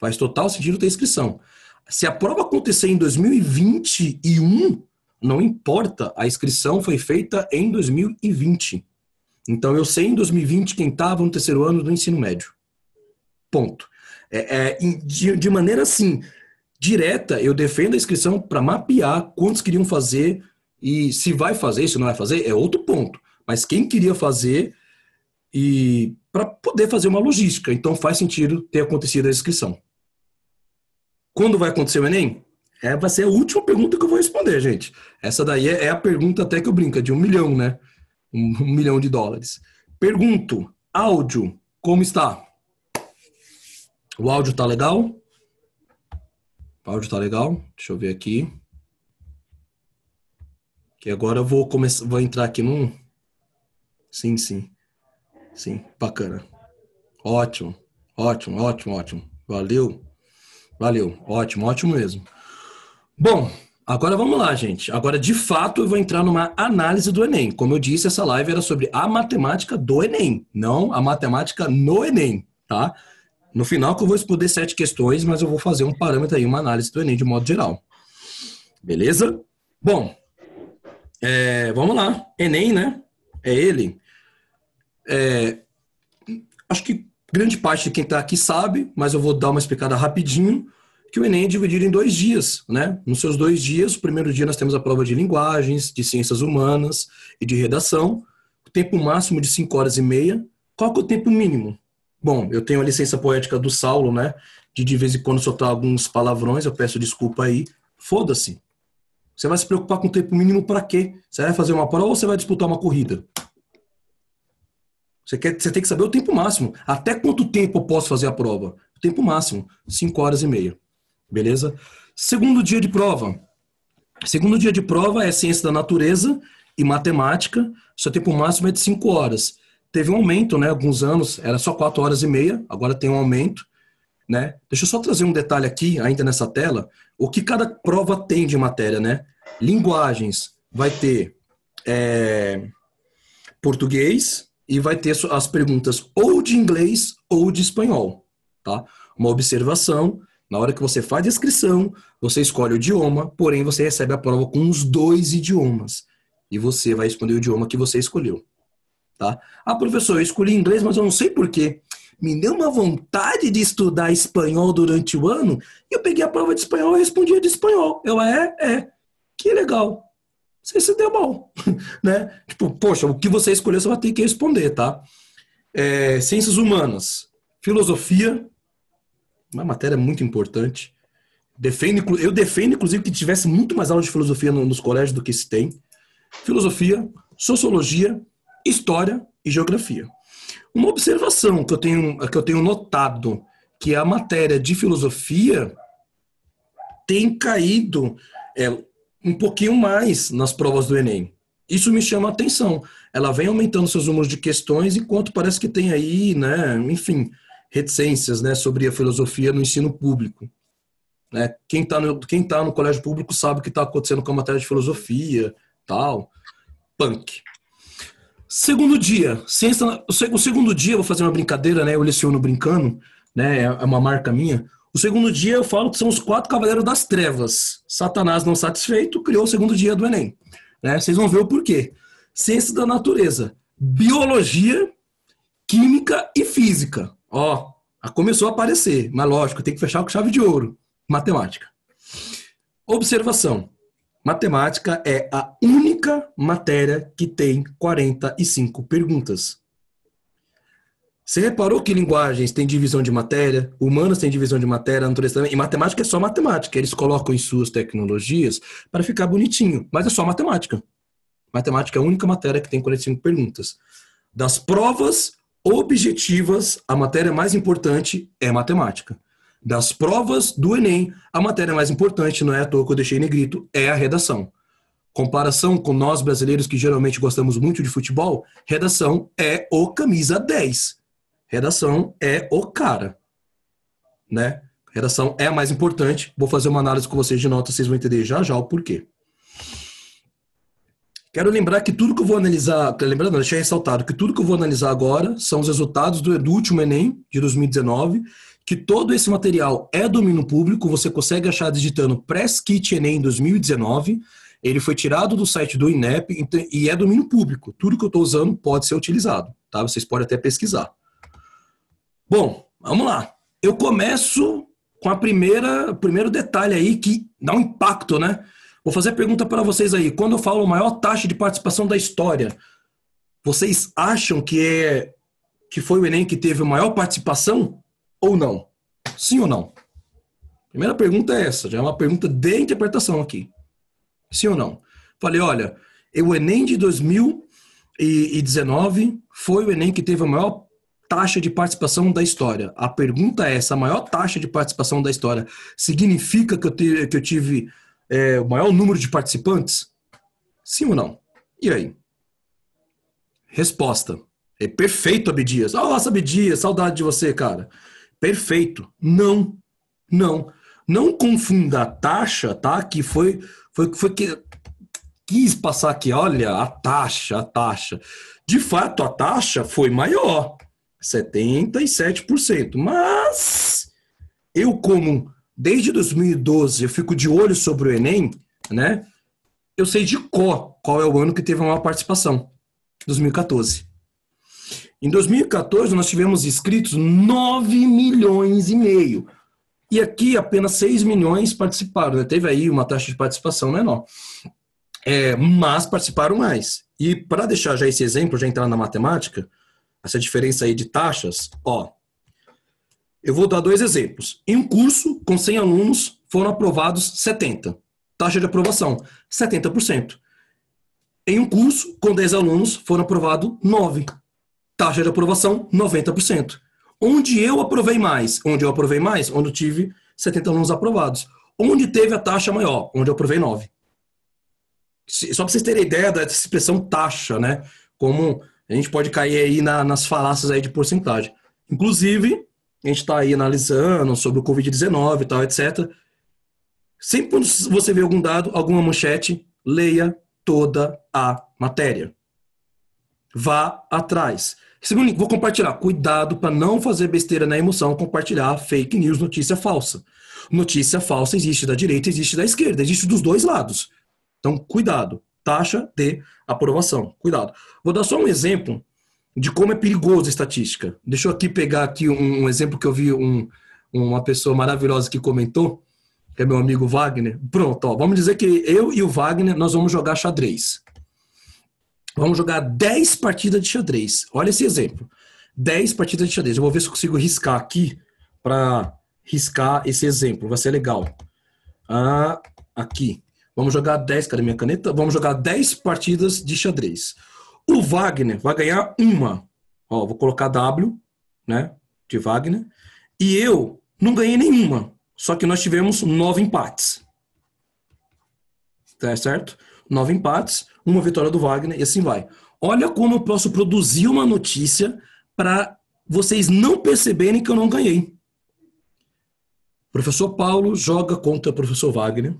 Faz total sentido ter inscrição. Se a prova acontecer em 2021, não importa, a inscrição foi feita em 2020. Então, eu sei em 2020 quem estava no terceiro ano do ensino médio. Ponto. De maneira assim, direta, eu defendo a inscrição para mapear quantos queriam fazer e se vai fazer, se não vai fazer, é outro ponto. Mas quem queria fazer e para poder fazer uma logística. Então, faz sentido ter acontecido a inscrição. Quando vai acontecer o Enem? Vai ser a última pergunta que eu vou responder, gente. Essa daí é a pergunta até que eu brinco, de 1 milhão, né? $1 milhão. Pergunto, áudio, como está? O áudio tá legal? O áudio tá legal? Deixa eu ver aqui. Que agora eu vou entrar aqui num... Sim. Sim, bacana. Ótimo. Valeu. Ótimo mesmo. Bom, agora vamos lá, gente. Agora, de fato, eu vou entrar numa análise do Enem. Como eu disse, essa live era sobre a matemática do Enem, não a matemática no Enem, tá? No final que eu vou responder 7 questões, mas eu vou fazer um parâmetro aí, uma análise do Enem de modo geral. Beleza? Bom, vamos lá. Enem, né? É ele. Acho que grande parte de quem está aqui sabe, mas eu vou dar uma explicada rapidinho, que o Enem é dividido em 2 dias, né? Nos seus 2 dias, o primeiro dia nós temos a prova de linguagens, de ciências humanas e de redação, o tempo máximo de 5 horas e meia. Qual que é o tempo mínimo? Bom, eu tenho a licença poética do Saulo, né? De vez em quando soltar alguns palavrões, eu peço desculpa aí. Foda-se. Você vai se preocupar com o tempo mínimo para quê? Você vai fazer uma prova ou você vai disputar uma corrida? Você tem que saber o tempo máximo. Até quanto tempo eu posso fazer a prova? O tempo máximo, 5 horas e meia. Beleza? Segundo dia de prova. Segundo dia de prova é ciência da natureza e matemática. Seu tempo máximo é de 5 horas. Teve um aumento, né? Alguns anos era só 4 horas e meia. Agora tem um aumento, né? Deixa eu só trazer um detalhe aqui, ainda nessa tela. O que cada prova tem de matéria, né? Linguagens vai ter português e vai ter as perguntas ou de inglês ou de espanhol, tá? Uma observação. Na hora que você faz a inscrição, você escolhe o idioma, porém você recebe a prova com os 2 idiomas. E você vai responder o idioma que você escolheu. Tá? Professor, eu escolhi inglês, mas eu não sei por quê. Me deu uma vontade de estudar espanhol durante o ano, e eu peguei a prova de espanhol e respondia de espanhol. Que legal. Você se deu mal. Né? Tipo, poxa, o que você escolheu, você vai ter que responder, tá? Ciências humanas. Filosofia. Uma matéria muito importante. Eu defendo, inclusive, que tivesse muito mais aula de filosofia nos colégios do que se tem. Filosofia, sociologia, história e geografia. Uma observação que eu tenho notado, que a matéria de filosofia tem caído um pouquinho mais nas provas do Enem. Isso me chama a atenção. Ela vem aumentando seus números de questões, enquanto parece que tem aí, né, enfim, reticências, né, sobre a filosofia no ensino público. né? Quem tá no colégio público sabe o que está acontecendo com a matéria de filosofia, tal. Punk. Segundo dia, o segundo dia, vou fazer uma brincadeira, né? Eu leciono brincando, né? É uma marca minha. O segundo dia eu falo que são os 4 cavaleiros das trevas. Satanás, não satisfeito, criou o segundo dia do Enem. Né? Vocês vão ver o porquê. Ciência da natureza, biologia, química e física. Ó, começou a aparecer, mas lógico, tem que fechar com chave de ouro. Matemática. Observação. Matemática é a única matéria que tem 45 perguntas. Você reparou que linguagens têm divisão de matéria, humanas têm divisão de matéria, natureza também, e matemática é só matemática. Eles colocam em suas tecnologias para ficar bonitinho, mas é só matemática. Matemática é a única matéria que tem 45 perguntas. Das provas objetivas, a matéria mais importante é matemática. Das provas do Enem, a matéria mais importante, não é à toa que eu deixei em negrito, é a redação. Comparação com nós brasileiros que geralmente gostamos muito de futebol, redação é o camisa 10. Redação é o cara. Né? Redação é a mais importante. Vou fazer uma análise com vocês de nota, vocês vão entender já já o porquê. Quero lembrar que tudo que eu vou analisar, lembrando, deixei ressaltado que tudo que eu vou analisar agora são os resultados do último Enem de 2019, que todo esse material é domínio público, você consegue achar digitando Press Kit Enem 2019, ele foi tirado do site do INEP e é domínio público. Tudo que eu estou usando pode ser utilizado, tá? Vocês podem até pesquisar. Bom, vamos lá. Eu começo com o primeiro detalhe aí que dá um impacto, né? Vou fazer a pergunta para vocês aí. Quando eu falo maior taxa de participação da história, vocês acham que foi o Enem que teve a maior participação ou não? Sim ou não? Primeira pergunta é essa, já é uma pergunta de interpretação aqui. Sim ou não? Falei, olha, o Enem de 2019 foi o Enem que teve a maior taxa de participação da história. A pergunta é essa, a maior taxa de participação da história significa que eu tive o maior número de participantes? Sim ou não? E aí? Resposta. É perfeito, Abdias. Nossa, Abdias, saudade de você, cara. Perfeito. Não. Não confunda a taxa, tá? Que foi que quis passar aqui, olha, a taxa. De fato, a taxa foi maior, 77%. Mas eu, como desde 2012 eu fico de olho sobre o Enem, né? Eu sei de qual é o ano que teve a maior participação. 2014. Em 2014, nós tivemos inscritos 9 milhões e meio. E aqui apenas 6 milhões participaram. Né? Teve aí uma taxa de participação menor. Mas participaram mais. E para deixar já esse exemplo, já entrar na matemática, essa diferença aí de taxas, ó, eu vou dar 2 exemplos. Em um curso, com 100 alunos, foram aprovados 70. Taxa de aprovação, 70%. Em um curso, com 10 alunos, foram aprovados 9. Taxa de aprovação, 90%. Onde eu aprovei mais? Onde eu tive 70 alunos aprovados. Onde teve a taxa maior? Onde eu aprovei 9. Só para vocês terem ideia dessa expressão taxa, né? Como a gente pode cair aí nas falácias aí de porcentagem. Inclusive, a gente está aí analisando sobre o Covid-19 e tal, etc. Sempre quando você vê algum dado, alguma manchete, leia toda a matéria. Vá atrás. Segundo, vou compartilhar. Cuidado para não fazer besteira na emoção, compartilhar fake news, notícia falsa. Notícia falsa existe da direita, existe da esquerda, existe dos dois lados. Então, cuidado. Taxa de aprovação. Cuidado. Vou dar só um exemplo de como é perigoso a estatística. Deixa eu aqui pegar aqui um exemplo que eu vi uma pessoa maravilhosa que comentou, que é meu amigo Wagner. Pronto, ó, vamos dizer que eu e o Wagner, nós vamos jogar xadrez. Vamos jogar 10 partidas de xadrez. Olha esse exemplo. 10 partidas de xadrez. Eu vou ver se eu consigo riscar aqui para riscar esse exemplo. Vai ser legal. Aqui. Vamos jogar 10. Cadê minha caneta? Vamos jogar 10 partidas de xadrez. O Wagner vai ganhar uma. Ó, vou colocar W, né? De Wagner. E eu não ganhei nenhuma. Só que nós tivemos 9 empates. Tá certo? 9 empates, uma vitória do Wagner e assim vai. Olha como eu posso produzir uma notícia para vocês não perceberem que eu não ganhei. Professor Paulo joga contra o professor Wagner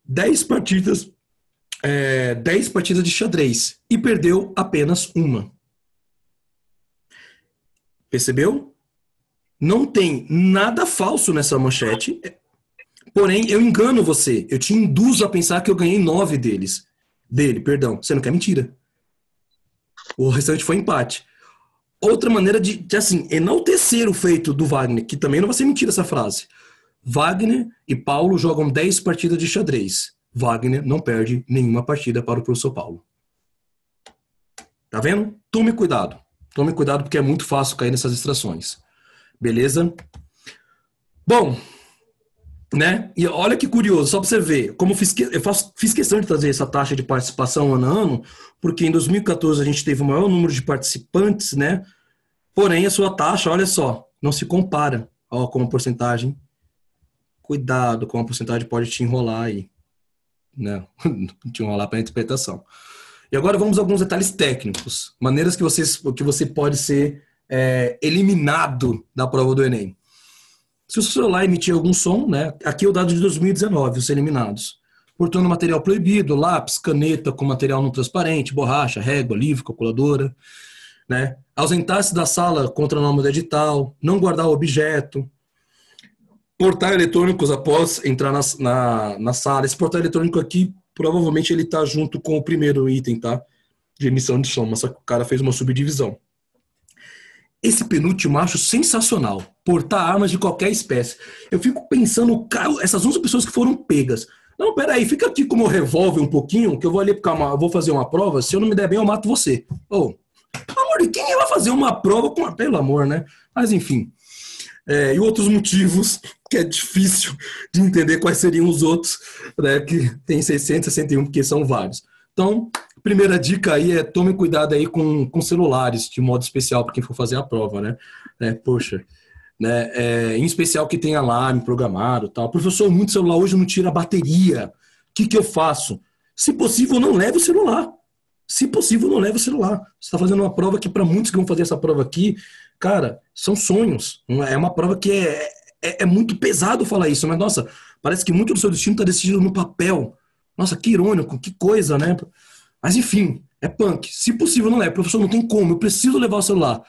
10 partidas, 10 partidas de xadrez e perdeu apenas uma. Percebeu? Não tem nada falso nessa manchete, porém eu engano você. Eu te induzo a pensar que eu ganhei 9 dele, sendo que é mentira. O restante foi empate. Outra maneira de assim, enaltecer o feito do Wagner, que também não vai ser mentira essa frase. Wagner e Paulo jogam 10 partidas de xadrez. Wagner não perde nenhuma partida para o professor Paulo. Tá vendo? Tome cuidado. Tome cuidado porque é muito fácil cair nessas distrações. Beleza? Bom, né? E olha que curioso, só para você ver, como fiz questão de trazer essa taxa de participação ano a ano, porque em 2014 a gente teve o maior número de participantes, né? Porém, a sua taxa, olha só, não se compara, ó, com a porcentagem. Cuidado, com a porcentagem pode te enrolar aí, né? Te enrolar para a interpretação. E agora vamos a alguns detalhes técnicos, maneiras que você pode ser eliminado da prova do Enem. Se o seu celular emitir algum som, né? Aqui é o dado de 2019, os eliminados. Portando material proibido, lápis, caneta com material não transparente, borracha, régua, livro, calculadora, né? Ausentar-se da sala contra a norma do edital, não guardar o objeto, portar eletrônicos após entrar na sala. Esse portar eletrônico aqui, provavelmente ele está junto com o primeiro item, tá? De emissão de som, mas o cara fez uma subdivisão. Esse penúltimo eu acho sensacional. Portar armas de qualquer espécie. Eu fico pensando, cara, essas 11 pessoas que foram pegas. Não, peraí, fica aqui com o meu revólver um pouquinho, que eu vou ali vou fazer uma prova. Se eu não me der bem, eu mato você. Pelo amor de quem vai fazer uma prova com... Pelo amor, né? Mas enfim. E outros motivos que é difícil de entender quais seriam os outros, né? Que tem 661, porque são vários. Então, primeira dica aí é tome cuidado aí com celulares, de modo especial, para quem for fazer a prova, né? Poxa, né? Em especial que tem alarme programado e tal. Professor, muito celular hoje não tira a bateria. O que eu faço? Se possível, não leve o celular. Se possível, não leve o celular. Você está fazendo uma prova que, para muitos que vão fazer essa prova aqui, cara, são sonhos. É uma prova que é muito pesado falar isso, mas, nossa, parece que muito do seu destino está decidido no papel. Nossa, que irônico, que coisa, né? Mas, enfim, é punk. Se possível, não leve. Professor, não tem como, eu preciso levar o celular.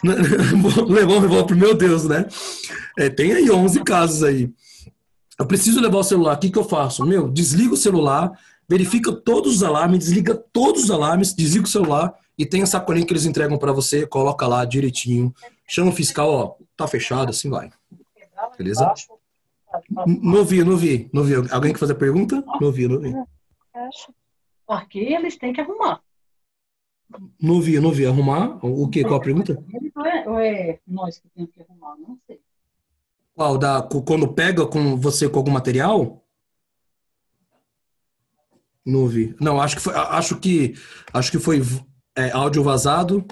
Vou levar um revólver, meu Deus, né? Tem aí 11 casos aí. Eu preciso levar o celular, o que eu faço? Desliga o celular, verifica todos os alarmes, desliga todos os alarmes, desliga o celular e tem a sacolinha que eles entregam para você, coloca lá direitinho, chama o fiscal, ó, tá fechado, assim vai. Beleza? Não ouvi. Alguém quer fazer pergunta? Não ouvi. Porque eles têm que arrumar. Não ouvi. Arrumar? O quê? Qual a pergunta? Ou é nós que temos que arrumar? Não sei. Qual? Quando pega com você com algum material? Não ouvi. Não, acho que foi áudio vazado.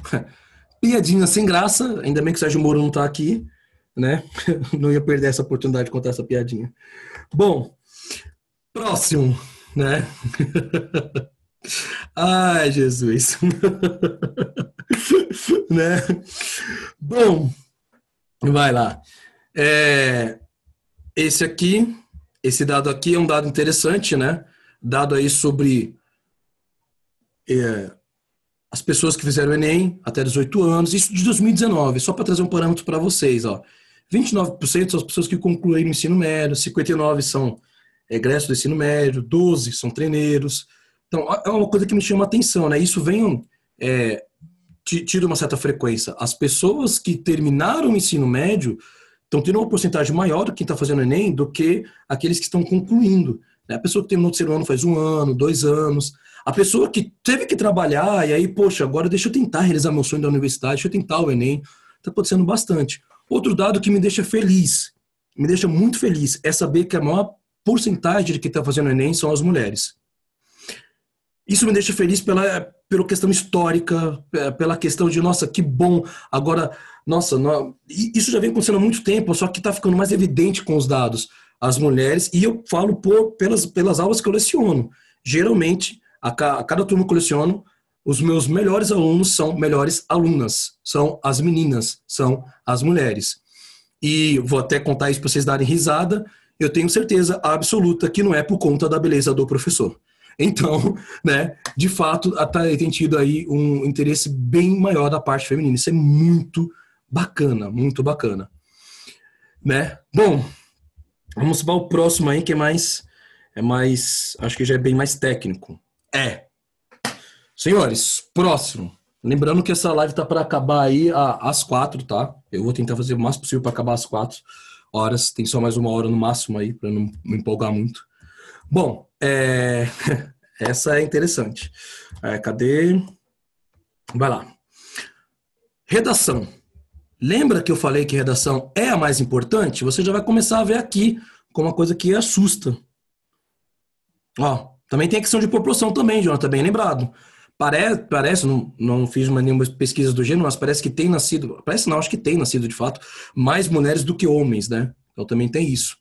Piadinha sem graça. Ainda bem que o Sérgio Moro não tá aqui, né? Não ia perder essa oportunidade de contar essa piadinha. Bom, próximo, né? Ai, Jesus. Né? Bom, vai lá. Esse dado aqui é um dado interessante, né? Dado aí sobre as pessoas que fizeram o Enem até 18 anos, isso de 2019, só para trazer um parâmetro para vocês, ó. 29% são as pessoas que concluíram o ensino médio, 59% são egressos do ensino médio, 12% são treineiros. Então, é uma coisa que me chama a atenção, né? Isso vem tido uma certa frequência. As pessoas que terminaram o ensino médio estão tendo uma porcentagem maior do que está fazendo o Enem do que aqueles que estão concluindo. Né? A pessoa que terminou o terceiro ano faz 1 ano, 2 anos. A pessoa que teve que trabalhar e aí, poxa, agora deixa eu tentar realizar meu sonho da universidade, deixa eu tentar o Enem. Está acontecendo bastante. Outro dado que me deixa feliz, me deixa muito feliz, é saber que a maior porcentagem de quem está fazendo o Enem são as mulheres. Isso me deixa feliz pela questão histórica, pela questão de, nossa, que bom, agora, nossa, isso já vem acontecendo há muito tempo, só que está ficando mais evidente com os dados. As mulheres, e eu falo pelas aulas que eu leciono. Geralmente, a cada turma que eu leciono, os meus melhores alunos são melhores alunas, são as meninas, são as mulheres. e vou até contar isso para vocês darem risada, eu tenho certeza absoluta que não é por conta da beleza do professor. Então, né, de fato, tem tido aí um interesse bem maior da parte feminina. Isso é muito bacana, né? Bom, vamos para o próximo aí, que acho que já é bem mais técnico. Senhores, próximo. Lembrando que essa live tá para acabar aí às 4, tá? Eu vou tentar fazer o máximo possível para acabar às 4 horas. Tem só mais 1 hora no máximo aí, para não me empolgar muito. Bom, essa é interessante. Cadê? Vai lá. Redação. Lembra que eu falei que redação é a mais importante? Você já vai começar a ver aqui como uma coisa que assusta. Ó, também tem a questão de proporção também, Jonathan, bem lembrado. Parece, não fiz nenhuma pesquisa do gênero, mas parece que tem nascido, parece não, acho que tem nascido de fato, mais mulheres do que homens, né? Então também tem isso.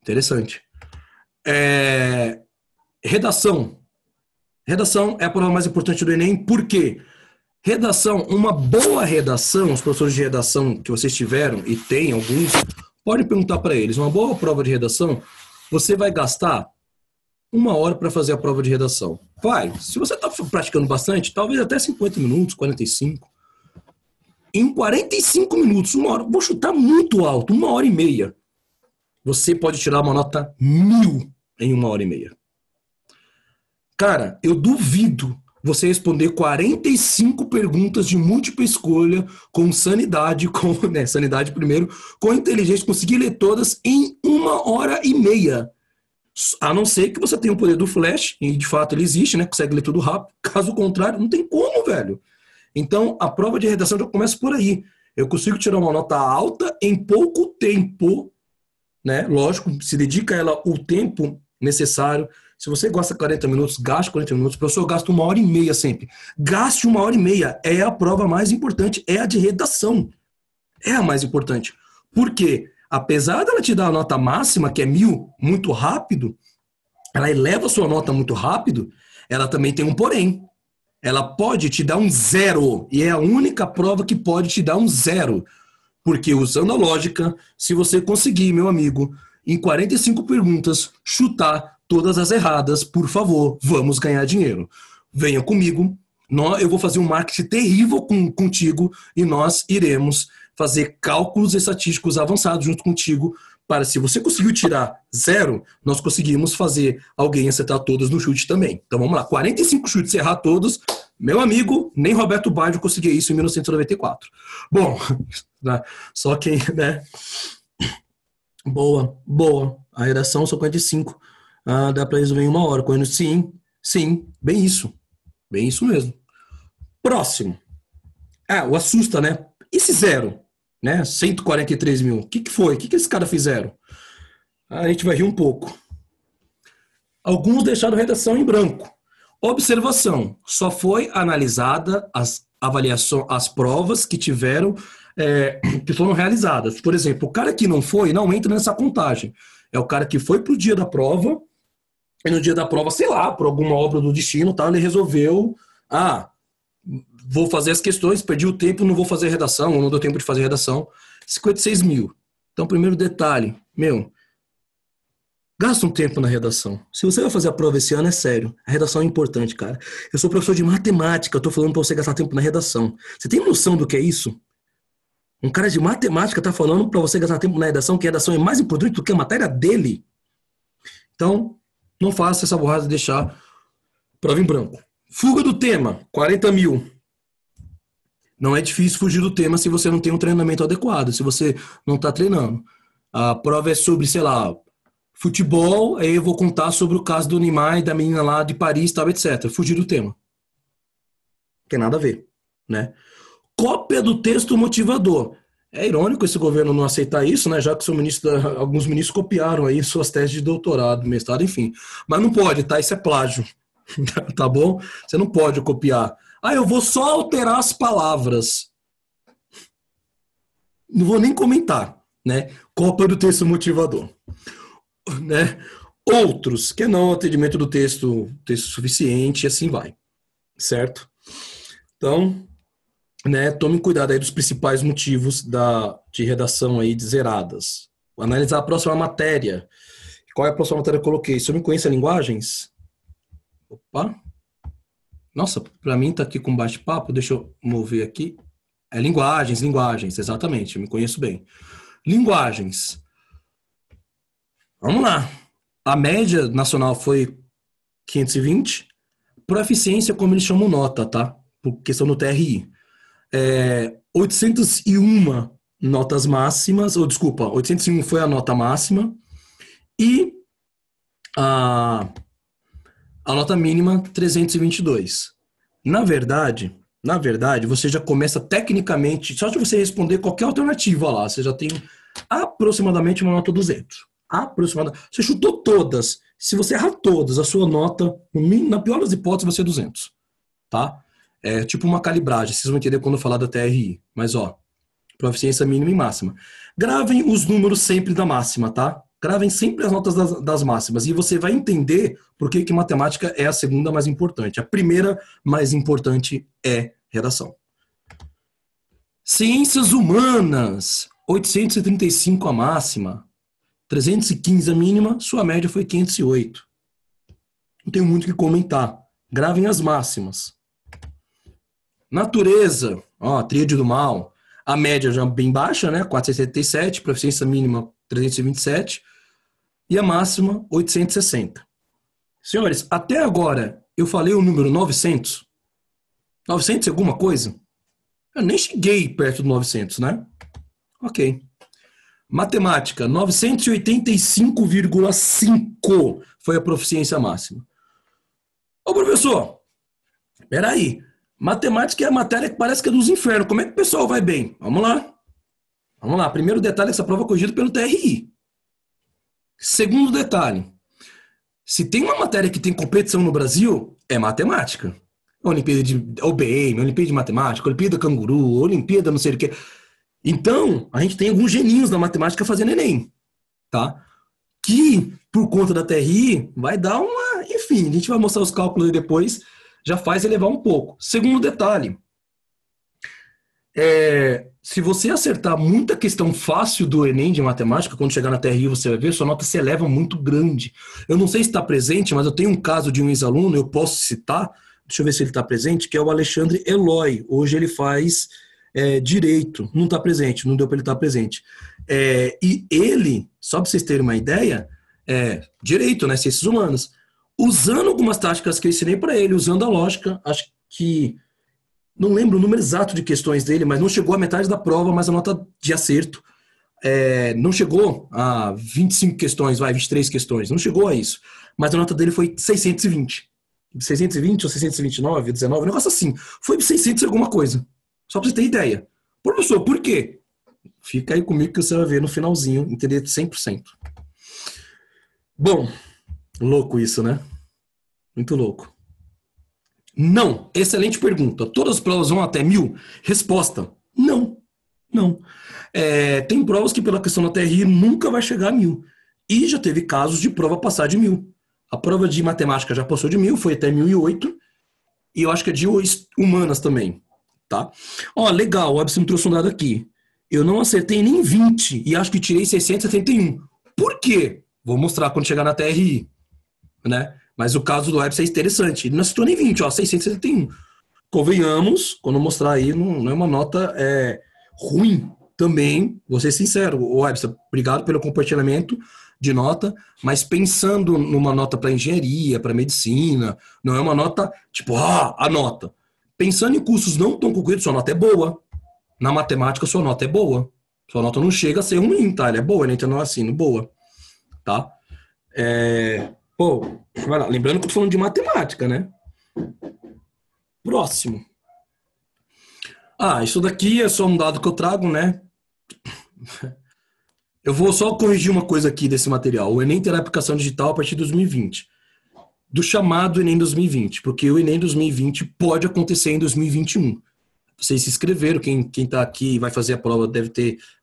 Interessante. Redação. Redação é a prova mais importante do Enem, por quê? Redação, uma boa redação, os professores de redação que vocês tiveram, e tem alguns, podem perguntar para eles, uma boa prova de redação, você vai gastar 1 hora para fazer a prova de redação. Vai, se você está praticando bastante, talvez até 50 minutos, 45. Em 45 minutos, 1 hora, vou chutar muito alto, 1 hora e meia. Você pode tirar uma nota 1000 em 1 hora e meia. Cara, eu duvido você responder 45 perguntas de múltipla escolha com sanidade, sanidade primeiro, com inteligência, conseguir ler todas em 1 hora e meia. A não ser que você tenha o poder do flash, e de fato ele existe, né? Consegue ler tudo rápido. Caso contrário, não tem como, velho. Então, a prova de redação já começa por aí. Eu consigo tirar uma nota alta em pouco tempo, né? Lógico, se dedica a ela o tempo necessário. Se você gosta de 40 minutos, gaste 40 minutos. O professor gasta 1 hora e meia sempre. Gaste 1 hora e meia. É a prova mais importante, é a de redação. É a mais importante. Por quê? Apesar dela te dar a nota máxima, que é 1000, muito rápido, ela eleva a sua nota muito rápido, ela também tem um porém. Ela pode te dar um 0, e é a única prova que pode te dar um 0. Porque usando a lógica, se você conseguir, meu amigo, em 45 perguntas, chutar todas as erradas, por favor, vamos ganhar dinheiro. Venha comigo, eu vou fazer um marketing terrível contigo e nós iremos fazer cálculos estatísticos avançados junto contigo para, se você conseguiu tirar 0, nós conseguimos fazer alguém acertar todas no chute também. Então vamos lá, 45 chutes, errar todos. Meu amigo, nem Roberto Baggio conseguia isso em 1994. Bom, só quem, né? Boa. A redação são 45. Dá para resolver em 1 hora. Sim, bem isso mesmo. Próximo. O assusta, né? Esse 0, né? 143 mil. O que foi? O que esses caras fizeram? A gente vai rir um pouco. Alguns deixaram redação em branco. Observação. Só foi analisada as provas que tiveram, que foram realizadas. Por exemplo, o cara que não foi, não entra nessa contagem. É o cara que foi pro dia da prova, e no dia da prova, sei lá, por alguma obra do destino, ele resolveu, vou fazer as questões, perdi o tempo, não vou fazer redação, ou não deu tempo de fazer redação. 56 mil. Então, primeiro detalhe, gasta um tempo na redação. Se você vai fazer a prova esse ano, é sério. A redação é importante, cara. Eu sou professor de matemática, eu tô falando pra você gastar tempo na redação. Você tem noção do que é isso? Um cara de matemática tá falando pra você gastar tempo na redação, que a redação é mais importante do que a matéria dele. Então, não faça essa borrada de deixar prova em branco. Fuga do tema, 40 mil. Não é difícil fugir do tema se você não tem um treinamento adequado, se você não está treinando. A prova é sobre, sei lá, futebol, aí eu vou contar sobre o caso do Neymar e da menina lá de Paris, tal, etc. Fugir do tema. Não tem nada a ver, né? Cópia do texto motivador. É irônico esse governo não aceitar isso, né? Já que alguns ministros copiaram aí suas teses de doutorado, mestrado, enfim. Mas não pode, tá? Isso é plágio. Tá bom? Você não pode copiar. Eu vou só alterar as palavras. Não vou nem comentar, né? Cópia do texto motivador. Né? Outros, que não atendimento do texto suficiente, e assim vai. Certo? Então, né, tome cuidado aí dos principais motivos de redação aí de zeradas. Vou analisar a próxima matéria. Qual é a próxima matéria que eu coloquei? Se eu me conheço linguagens? Opa. Nossa, para mim tá aqui com bate-papo, deixa eu mover aqui. É linguagens, exatamente, eu me conheço bem. Linguagens. Vamos lá. A média nacional foi 520. Proficiência, como eles chamam nota, tá? Por questão do TRI. 801 notas máximas, ou desculpa, 801 foi a nota máxima. E a nota mínima, 322. Na verdade, você já começa tecnicamente, só de você responder qualquer alternativa lá, você já tem aproximadamente uma nota 200. Aproximadamente. Você chutou todas. Se você errar todas, a sua nota, na pior das hipóteses, vai ser 200. Tá? É tipo uma calibragem, vocês vão entender quando eu falar da TRI. Mas, ó, proficiência mínima e máxima. Gravem os números sempre da máxima, tá? Gravem sempre as notas das máximas e você vai entender por que matemática é a segunda mais importante. A primeira mais importante é redação. Ciências humanas, 835 a máxima, 315 a mínima, sua média foi 508. Não tenho muito o que comentar. Gravem as máximas. Natureza, ó, tríade do mal, a média já bem baixa, né? 467, proficiência mínima 327 e a máxima 860. Senhores, até agora eu falei o número 900. 900 e alguma coisa? Eu nem cheguei perto do 900, né? Ok. Matemática, 985,5 foi a proficiência máxima. Ô, professor, peraí. Matemática é a matéria que parece que é dos infernos. Como é que o pessoal vai bem? Vamos lá. Vamos lá. Primeiro detalhe, essa prova é corrigida pelo TRI. Segundo detalhe, se tem uma matéria que tem competição no Brasil, é matemática. Olimpíada de OBM, Olimpíada de Matemática, Olimpíada Canguru, Olimpíada não sei o que. Então, a gente tem alguns geninhos na matemática fazendo Enem, tá? Que, por conta da TRI, vai dar uma... Enfim, a gente vai mostrar os cálculos aí depois, já faz elevar um pouco. Segundo detalhe, se você acertar muita questão fácil do Enem de matemática, quando chegar na TRI você vai ver, sua nota se eleva muito grande. Eu não sei se está presente, mas eu tenho um caso de um ex-aluno, eu posso citar, deixa eu ver se ele está presente, que é o Alexandre Eloy. Hoje ele faz direito, não está presente, não deu para ele estar presente. E ele, só para vocês terem uma ideia, direito, né, ciências humanas, usando algumas táticas que eu ensinei para ele, usando a lógica, acho que não lembro o número exato de questões dele, mas não chegou à metade da prova, mas a nota de acerto não chegou a 25 questões, 23 questões, não chegou a isso. Mas a nota dele foi 620. 620 ou 629, 19, um negócio assim. Foi 600 e alguma coisa. Só para você ter ideia. Professor, por quê? Fica aí comigo que você vai ver no finalzinho, entender 100%. Bom, louco isso, né? Muito louco. Não. Excelente pergunta. Todas as provas vão até 1000? Resposta: não. Não. Tem provas que pela questão da TRI nunca vai chegar a 1000. E já teve casos de prova passar de 1000. A prova de matemática já passou de 1000, foi até 1008. E eu acho que é de humanas também. Tá? Ó, legal, o Abson me trouxe um dado aqui. Eu não acertei nem 20 e acho que tirei 671. Por quê? Vou mostrar quando chegar na TRI. Né? Mas o caso do Webster é interessante. Ele não acertou nem 20, ó, 671. Convenhamos, quando eu mostrar aí, não é uma nota ruim também. Vou ser sincero, Webster, obrigado pelo compartilhamento de nota, mas pensando numa nota para engenharia, para medicina, não é uma nota tipo, a nota. Pensando em cursos não tão concorridos, sua nota é boa. Na matemática, sua nota é boa. Sua nota não chega a ser ruim, tá? Ela é boa, né? Então não é assim, boa. Tá? Vai lá. Lembrando que eu tô falando de matemática, né? Próximo. Isso daqui é só um dado que eu trago, né? Eu vou só corrigir uma coisa aqui desse material. O Enem terá aplicação digital a partir de 2020. Do chamado Enem 2020, porque o Enem 2020 pode acontecer em 2021. Vocês se inscreveram, quem está aqui vai fazer a prova,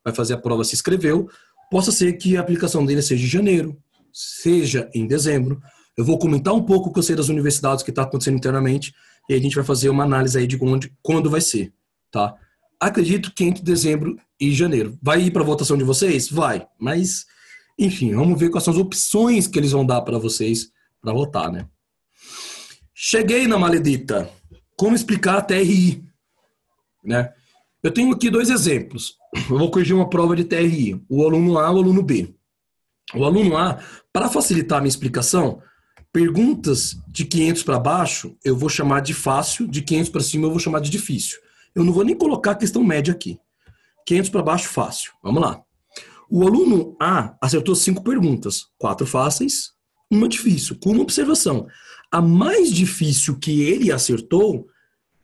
vai fazer a prova, se inscreveu. Possa ser que a aplicação dele seja em janeiro, seja em dezembro. Eu vou comentar um pouco o que eu sei das universidades, que está acontecendo internamente, e aí a gente vai fazer uma análise aí de quando vai ser. tá? Acredito que entre dezembro e janeiro. Vai ir para votação de vocês? Vai. Mas, enfim, vamos ver quais são as opções que eles vão dar para vocês para votar, né? Cheguei na maledita. Como explicar a TRI? Né? Eu tenho aqui 2 exemplos. Eu vou corrigir uma prova de TRI. O aluno A e o aluno B. O aluno A, para facilitar a minha explicação, perguntas de 500 para baixo eu vou chamar de fácil, de 500 para cima eu vou chamar de difícil. Eu não vou nem colocar a questão média aqui. 500 para baixo, fácil. Vamos lá. O aluno A acertou 5 perguntas. 4 fáceis, uma difícil. Com uma observação. A mais difícil que ele acertou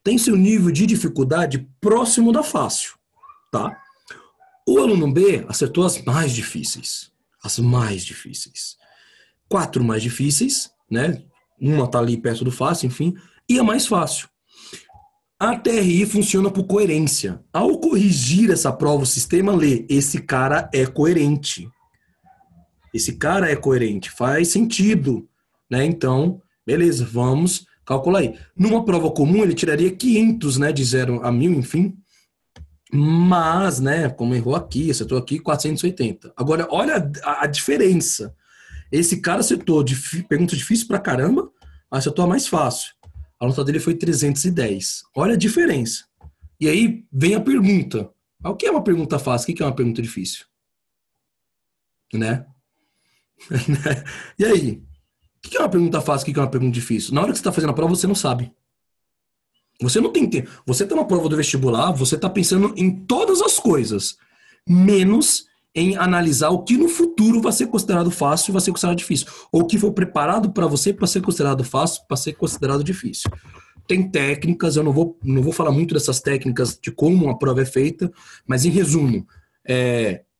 tem seu nível de dificuldade próximo da fácil. Tá? O aluno B acertou as mais difíceis. As mais difíceis. 4 mais difíceis, né? Uma tá ali perto do fácil, enfim. E a mais fácil. A TRI funciona por coerência. Ao corrigir essa prova, o sistema lê: esse cara é coerente. Esse cara é coerente, faz sentido, né? Então, beleza, vamos calcular aí. Numa prova comum, ele tiraria 500, né? De 0 a 1000, enfim. Mas, né? Como errou aqui, acertou aqui, 480. Agora, olha a diferença. Esse cara acertou pergunta difícil pra caramba, acertou a mais fácil. A nota dele foi 310. Olha a diferença. E aí vem a pergunta. O que é uma pergunta fácil? O que é uma pergunta difícil? Né? E aí? O que é uma pergunta fácil? O que é uma pergunta difícil? Na hora que você está fazendo a prova, você não sabe. Você não tem tempo. Você está na prova do vestibular, você está pensando em todas as coisas, menos em analisar o que no futuro vai ser considerado fácil e vai ser considerado difícil. Ou o que foi preparado para você para ser considerado fácil, para ser considerado difícil. Tem técnicas, eu não vou falar muito dessas técnicas de como uma prova é feita, mas em resumo,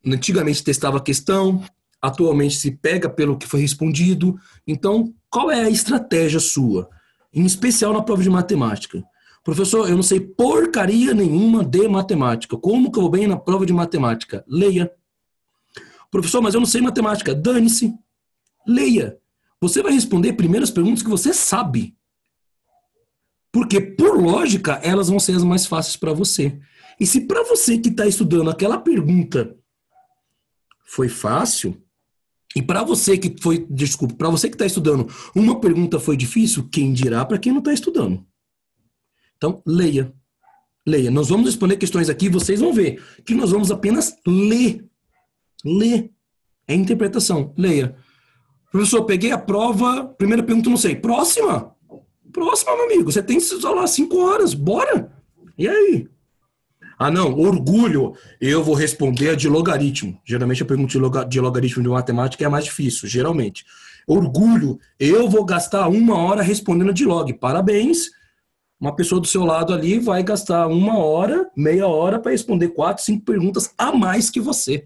antigamente testava a questão, atualmente se pega pelo que foi respondido. Então, qual é a estratégia sua? Em especial na prova de matemática. Professor, eu não sei porcaria nenhuma de matemática. Como que eu vou bem na prova de matemática? Leia. Professor, mas eu não sei matemática. Dane-se. Leia. Você vai responder primeiro as perguntas que você sabe. Porque, por lógica, elas vão ser as mais fáceis para você. E se para você que está estudando aquela pergunta foi fácil, e para você que para você que está estudando uma pergunta foi difícil, quem dirá para quem não está estudando? Então, leia. Leia. Nós vamos responder questões aqui, vocês vão ver que nós vamos apenas ler. Ler. É interpretação. Leia. Professor, peguei a prova, primeira pergunta, não sei. Próxima, meu amigo. Você tem, sei lá, 5 horas. Bora. E aí? Ah, não. Orgulho. Eu vou responder a de logaritmo. Geralmente a pergunta de logaritmo de matemática é a mais difícil. Geralmente. Orgulho. Eu vou gastar 1 hora respondendo de log. Parabéns. Uma pessoa do seu lado ali vai gastar 1 hora, meia hora para responder 4, 5 perguntas a mais que você.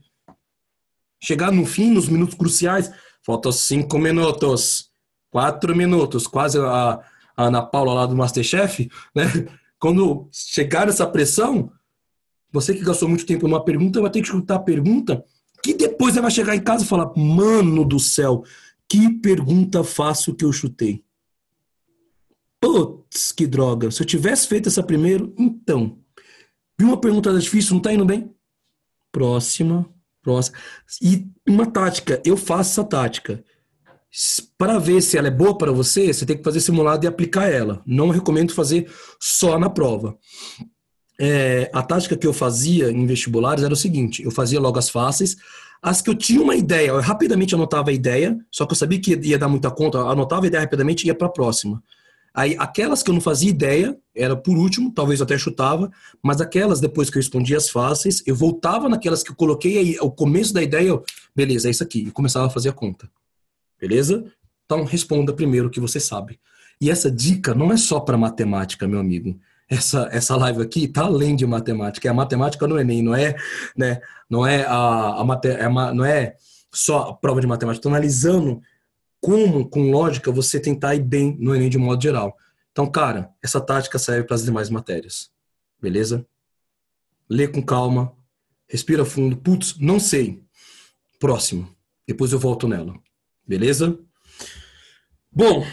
Chegar no fim, nos minutos cruciais, faltam 5 minutos, 4 minutos, quase a Ana Paula lá do MasterChef, né? Quando chegar nessa pressão, você que gastou muito tempo numa pergunta, vai ter que escutar a pergunta, que depois você vai chegar em casa e falar: mano do céu, que pergunta fácil que eu chutei. Putz, que droga. Se eu tivesse feito essa primeiro, então. Viu uma pergunta difícil, não tá indo bem? Próxima. E uma tática, eu faço essa tática. Para ver se ela é boa para você, você tem que fazer simulado e aplicar ela. Não recomendo fazer só na prova. A tática que eu fazia em vestibulares era o seguinte: eu fazia logo as fáceis, as que eu tinha uma ideia, eu rapidamente anotava a ideia, só que eu sabia que ia dar muita conta, eu anotava a ideia rapidamente e ia para a próxima. Aí, aquelas que eu não fazia ideia, era por último, talvez eu até chutava, mas aquelas, depois que eu respondia as fáceis, eu voltava naquelas que eu coloquei aí, o começo da ideia, beleza, é isso aqui, e começava a fazer a conta. Beleza? Então, responda primeiro o que você sabe. E essa dica não é só para matemática, meu amigo. Essa live aqui tá além de matemática. É a matemática no Enem, não é, né? Não é não é só a prova de matemática. Estou analisando como, com lógica, você tentar ir bem no Enem de um modo geral. Então, cara, essa tática serve para as demais matérias. Beleza? Lê com calma, respira fundo. Putz, não sei. Próximo. Depois eu volto nela. Beleza? Bom,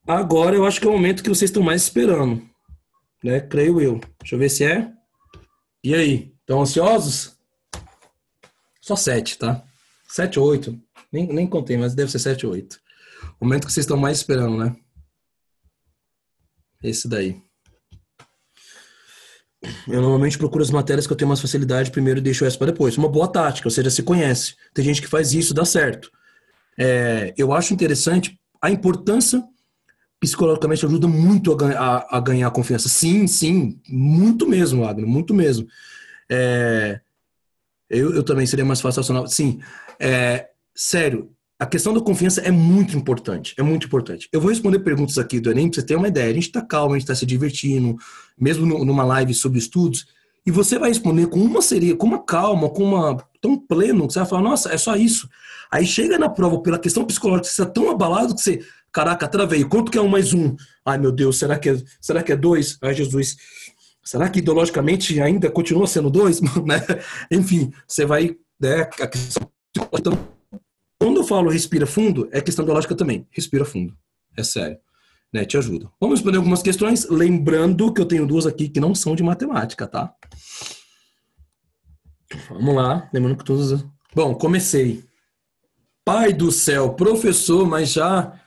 agora eu acho que é o momento que vocês estão mais esperando. Né? Creio eu. Deixa eu ver se é. E aí, estão ansiosos? Só 7, tá? 7 ou 8. Nem contei, mas deve ser 7 ou 8. O momento que vocês estão mais esperando, né? Esse daí. Eu normalmente procuro as matérias que eu tenho mais facilidade primeiro e deixo essa para depois. Uma boa tática, ou seja, se conhece. Tem gente que faz isso, dá certo. Eu acho interessante a importância, psicologicamente ajuda muito a ganhar confiança. Sim, muito mesmo, Agnes, muito mesmo. Eu também seria mais fácil acionar. Sim, sério, a questão da confiança é muito importante. É muito importante. Eu vou responder perguntas aqui do Enem para você ter uma ideia. A gente está calmo, a gente está se divertindo, mesmo numa live sobre estudos, e você vai responder com uma calma, tão pleno, que você vai falar, nossa, é só isso. Aí chega na prova, pela questão psicológica, você está tão abalado que você, caraca, travei, quanto que é 1 mais 1? Ai, meu Deus, será que é 2? Ai, Jesus, será que ideologicamente ainda continua sendo 2? Né? Enfim, você vai, né, a questão psicológica. Quando eu falo respira fundo, é questão da lógica também. Respira fundo. É sério. Né? Te ajuda. Vamos responder algumas questões, lembrando que eu tenho 2 aqui que não são de matemática, tá? Vamos lá. Lembrando que todos... Bom, comecei. Pai do céu, professor, mas já...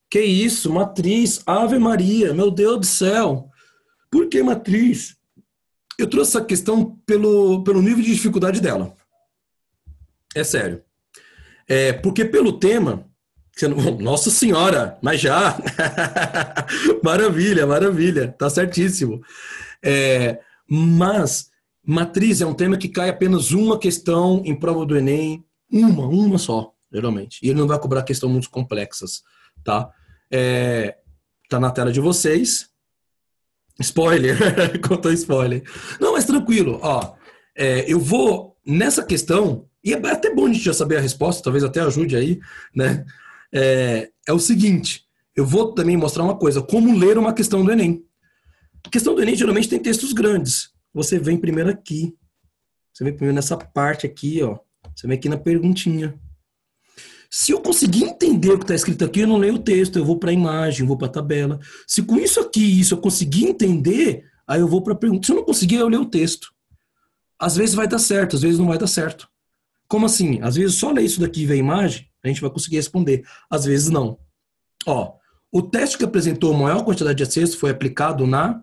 Que isso? Matriz, Ave Maria, meu Deus do céu. Por que matriz? Eu trouxe essa questão pelo nível de dificuldade dela. É sério. Porque pelo tema, nossa senhora, mas já, maravilha, tá certíssimo. Mas matriz é um tema que cai apenas uma questão em prova do Enem, uma só, geralmente. E ele não vai cobrar questões muito complexas, tá? Tá na tela de vocês. Spoiler, contou spoiler. Não, mas tranquilo, ó. Eu vou, nessa questão, e é até bom a gente já saber a resposta, talvez até ajude aí, né? É o seguinte, eu vou também mostrar uma coisa, como ler uma questão do Enem. A questão do Enem geralmente tem textos grandes. Você vem primeiro aqui. Você vem primeiro nessa parte aqui, ó. Você vem aqui na perguntinha. Se eu conseguir entender o que está escrito aqui, eu não leio o texto, eu vou para a imagem, eu vou para a tabela. Se com isso aqui, eu conseguir entender, aí eu vou para a pergunta. Se eu não conseguir, eu leio o texto. Às vezes vai dar certo, às vezes não vai dar certo. Como assim? Às vezes só ler isso daqui e ver a imagem, a gente vai conseguir responder. Às vezes não. Ó, o teste que apresentou a maior quantidade de acertos foi aplicado na...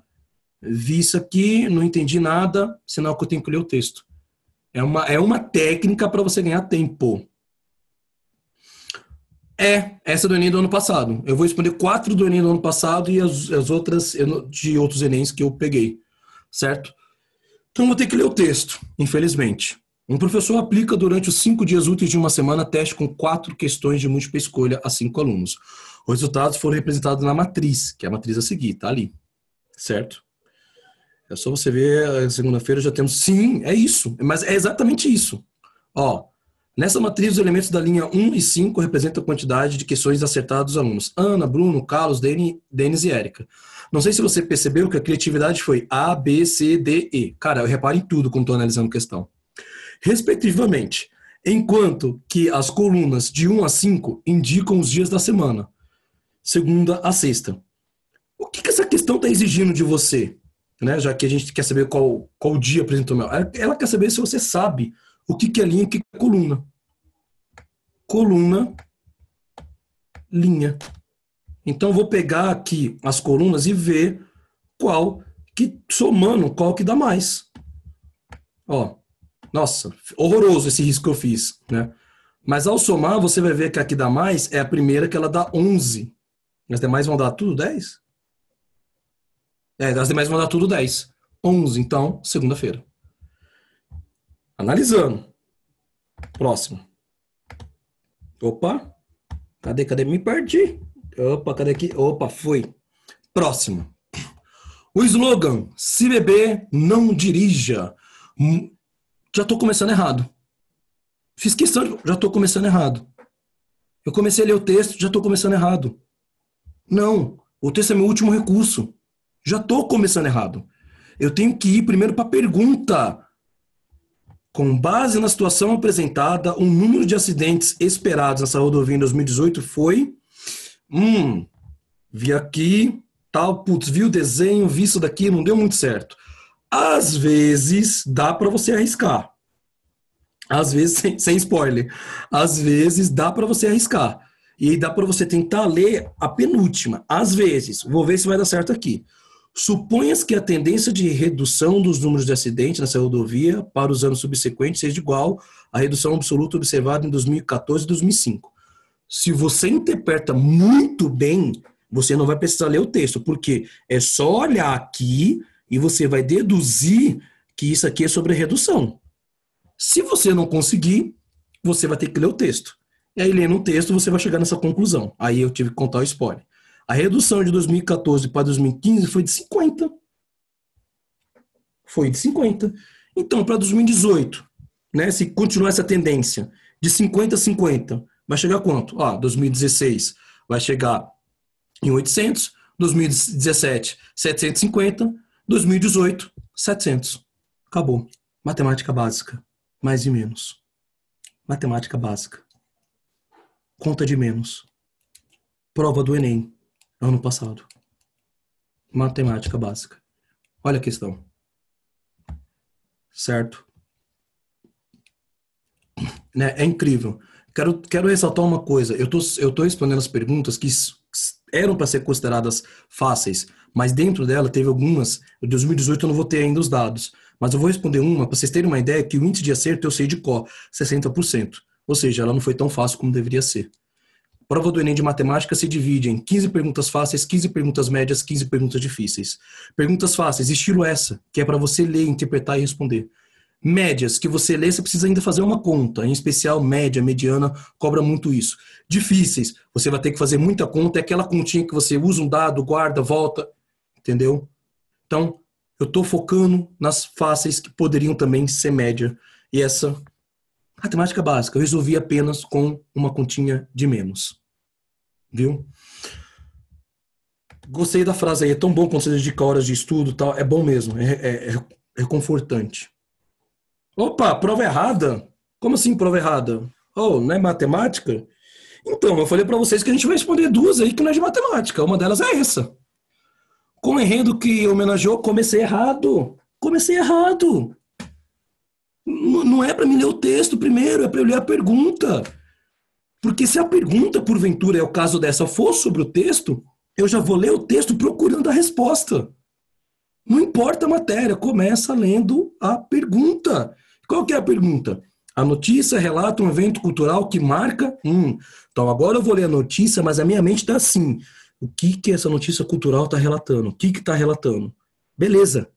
Vi isso aqui, não entendi nada, sinal que eu tenho que ler o texto. É uma técnica para você ganhar tempo. Essa do Enem do ano passado. Eu vou responder 4 do Enem do ano passado e as outras de outros Enems que eu peguei. Certo? Então eu vou ter que ler o texto, infelizmente. Um professor aplica durante os 5 dias úteis de uma semana teste com 4 questões de múltipla escolha a 5 alunos. Os resultados foram representados na matriz, que é a matriz a seguir, tá ali. Certo? É só você ver, segunda-feira já temos... Sim, é isso. Mas é exatamente isso. Ó, nessa matriz, os elementos da linha 1 e 5 representam a quantidade de questões acertadas dos alunos. Ana, Bruno, Carlos, Denis e Érica. Não sei se você percebeu que a criatividade foi A, B, C, D, E. Cara, eu reparo em tudo quando estou analisando questão. Respectivamente, enquanto que as colunas de 1 a 5 indicam os dias da semana, segunda a sexta. O que essa questão está exigindo de você? Né? Já que a gente quer saber qual dia apresentou melhor. Ela quer saber se você sabe o que é linha e o que é coluna. Coluna, linha. Então, eu vou pegar aqui as colunas e ver somando, qual que dá mais. Ó, nossa, horroroso esse risco que eu fiz, né? Mas ao somar, você vai ver que a que dá mais é a primeira, que ela dá 11. As demais vão dar tudo 10? As demais vão dar tudo 10. 11, então, segunda-feira. Analisando. Próximo. Opa. Cadê? Me perdi. Opa, cadê aqui? Opa, foi. Próximo. O slogan, se beber, não dirija. Já estou começando errado. Fiz questão, já estou começando errado. Eu comecei a ler o texto, já estou começando errado. Não, o texto é meu último recurso. Já estou começando errado. Eu tenho que ir primeiro para a pergunta. Com base na situação apresentada, o número de acidentes esperados nessa rodovia em 2018 foi... vi aqui, tal, vi o desenho, vi isso daqui, não deu muito certo. Às vezes dá para você arriscar. Às vezes, sem spoiler, às vezes dá para você arriscar. E aí dá para você tentar ler a penúltima. Às vezes, vou ver se vai dar certo aqui. Suponhas que a tendência de redução dos números de acidentes nessa rodovia para os anos subsequentes seja igual à redução absoluta observada em 2014 e 2005. Se você interpreta muito bem, você não vai precisar ler o texto, porque é só olhar aqui e você vai deduzir que isso aqui é sobre redução. Se você não conseguir, você vai ter que ler o texto. E aí, lendo o texto, você vai chegar nessa conclusão. Aí eu tive que contar o spoiler. A redução de 2014 para 2015 foi de 50. Foi de 50. Então, para 2018, né, se continuar essa tendência de 50 a 50, vai chegar a quanto? 2016 vai chegar em 800, 2017, 750, 2018, 700. Acabou. Matemática básica. Mais e menos. Matemática básica. Conta de menos. Prova do Enem, ano passado. Matemática básica. Olha a questão. Certo? Né? É incrível. Quero ressaltar uma coisa. Eu tô respondendo as perguntas que eram para ser consideradas fáceis, mas dentro dela teve algumas. Em 2018 eu não vou ter ainda os dados, mas eu vou responder uma para vocês terem uma ideia que o índice de acerto eu sei de cor, 60%. Ou seja, ela não foi tão fácil como deveria ser. A prova do Enem de matemática se divide em 15 perguntas fáceis, 15 perguntas médias, 15 perguntas difíceis. Perguntas fáceis, estilo essa, que é para você ler, interpretar e responder. Médias, que você lê, você precisa ainda fazer uma conta. Em especial, média, mediana, cobra muito isso. Difíceis, você vai ter que fazer muita conta. É aquela continha que você usa um dado, guarda, volta. Entendeu? Então, eu estou focando nas fáceis que poderiam também ser média. E essa, matemática básica, eu resolvi apenas com uma continha de menos. Viu? Gostei da frase aí. É tão bom quando você dedica horas de estudo e tal. É bom mesmo. É confortante. Opa, prova errada? Como assim prova errada? Oh, não é matemática? Então, eu falei para vocês que a gente vai responder duas aí que não é de matemática. Uma delas é essa. Com o enredo que homenageou, comecei errado. Comecei errado. Não é para mim ler o texto primeiro, é para eu ler a pergunta. Porque se a pergunta, porventura, é o caso dessa, for sobre o texto, eu já vou ler o texto procurando a resposta. Não importa a matéria, começa lendo a pergunta. Qual que é a pergunta? A notícia relata um evento cultural que marca... Então agora eu vou ler a notícia, mas a minha mente está assim. O que essa notícia cultural está relatando? O que está relatando? Beleza.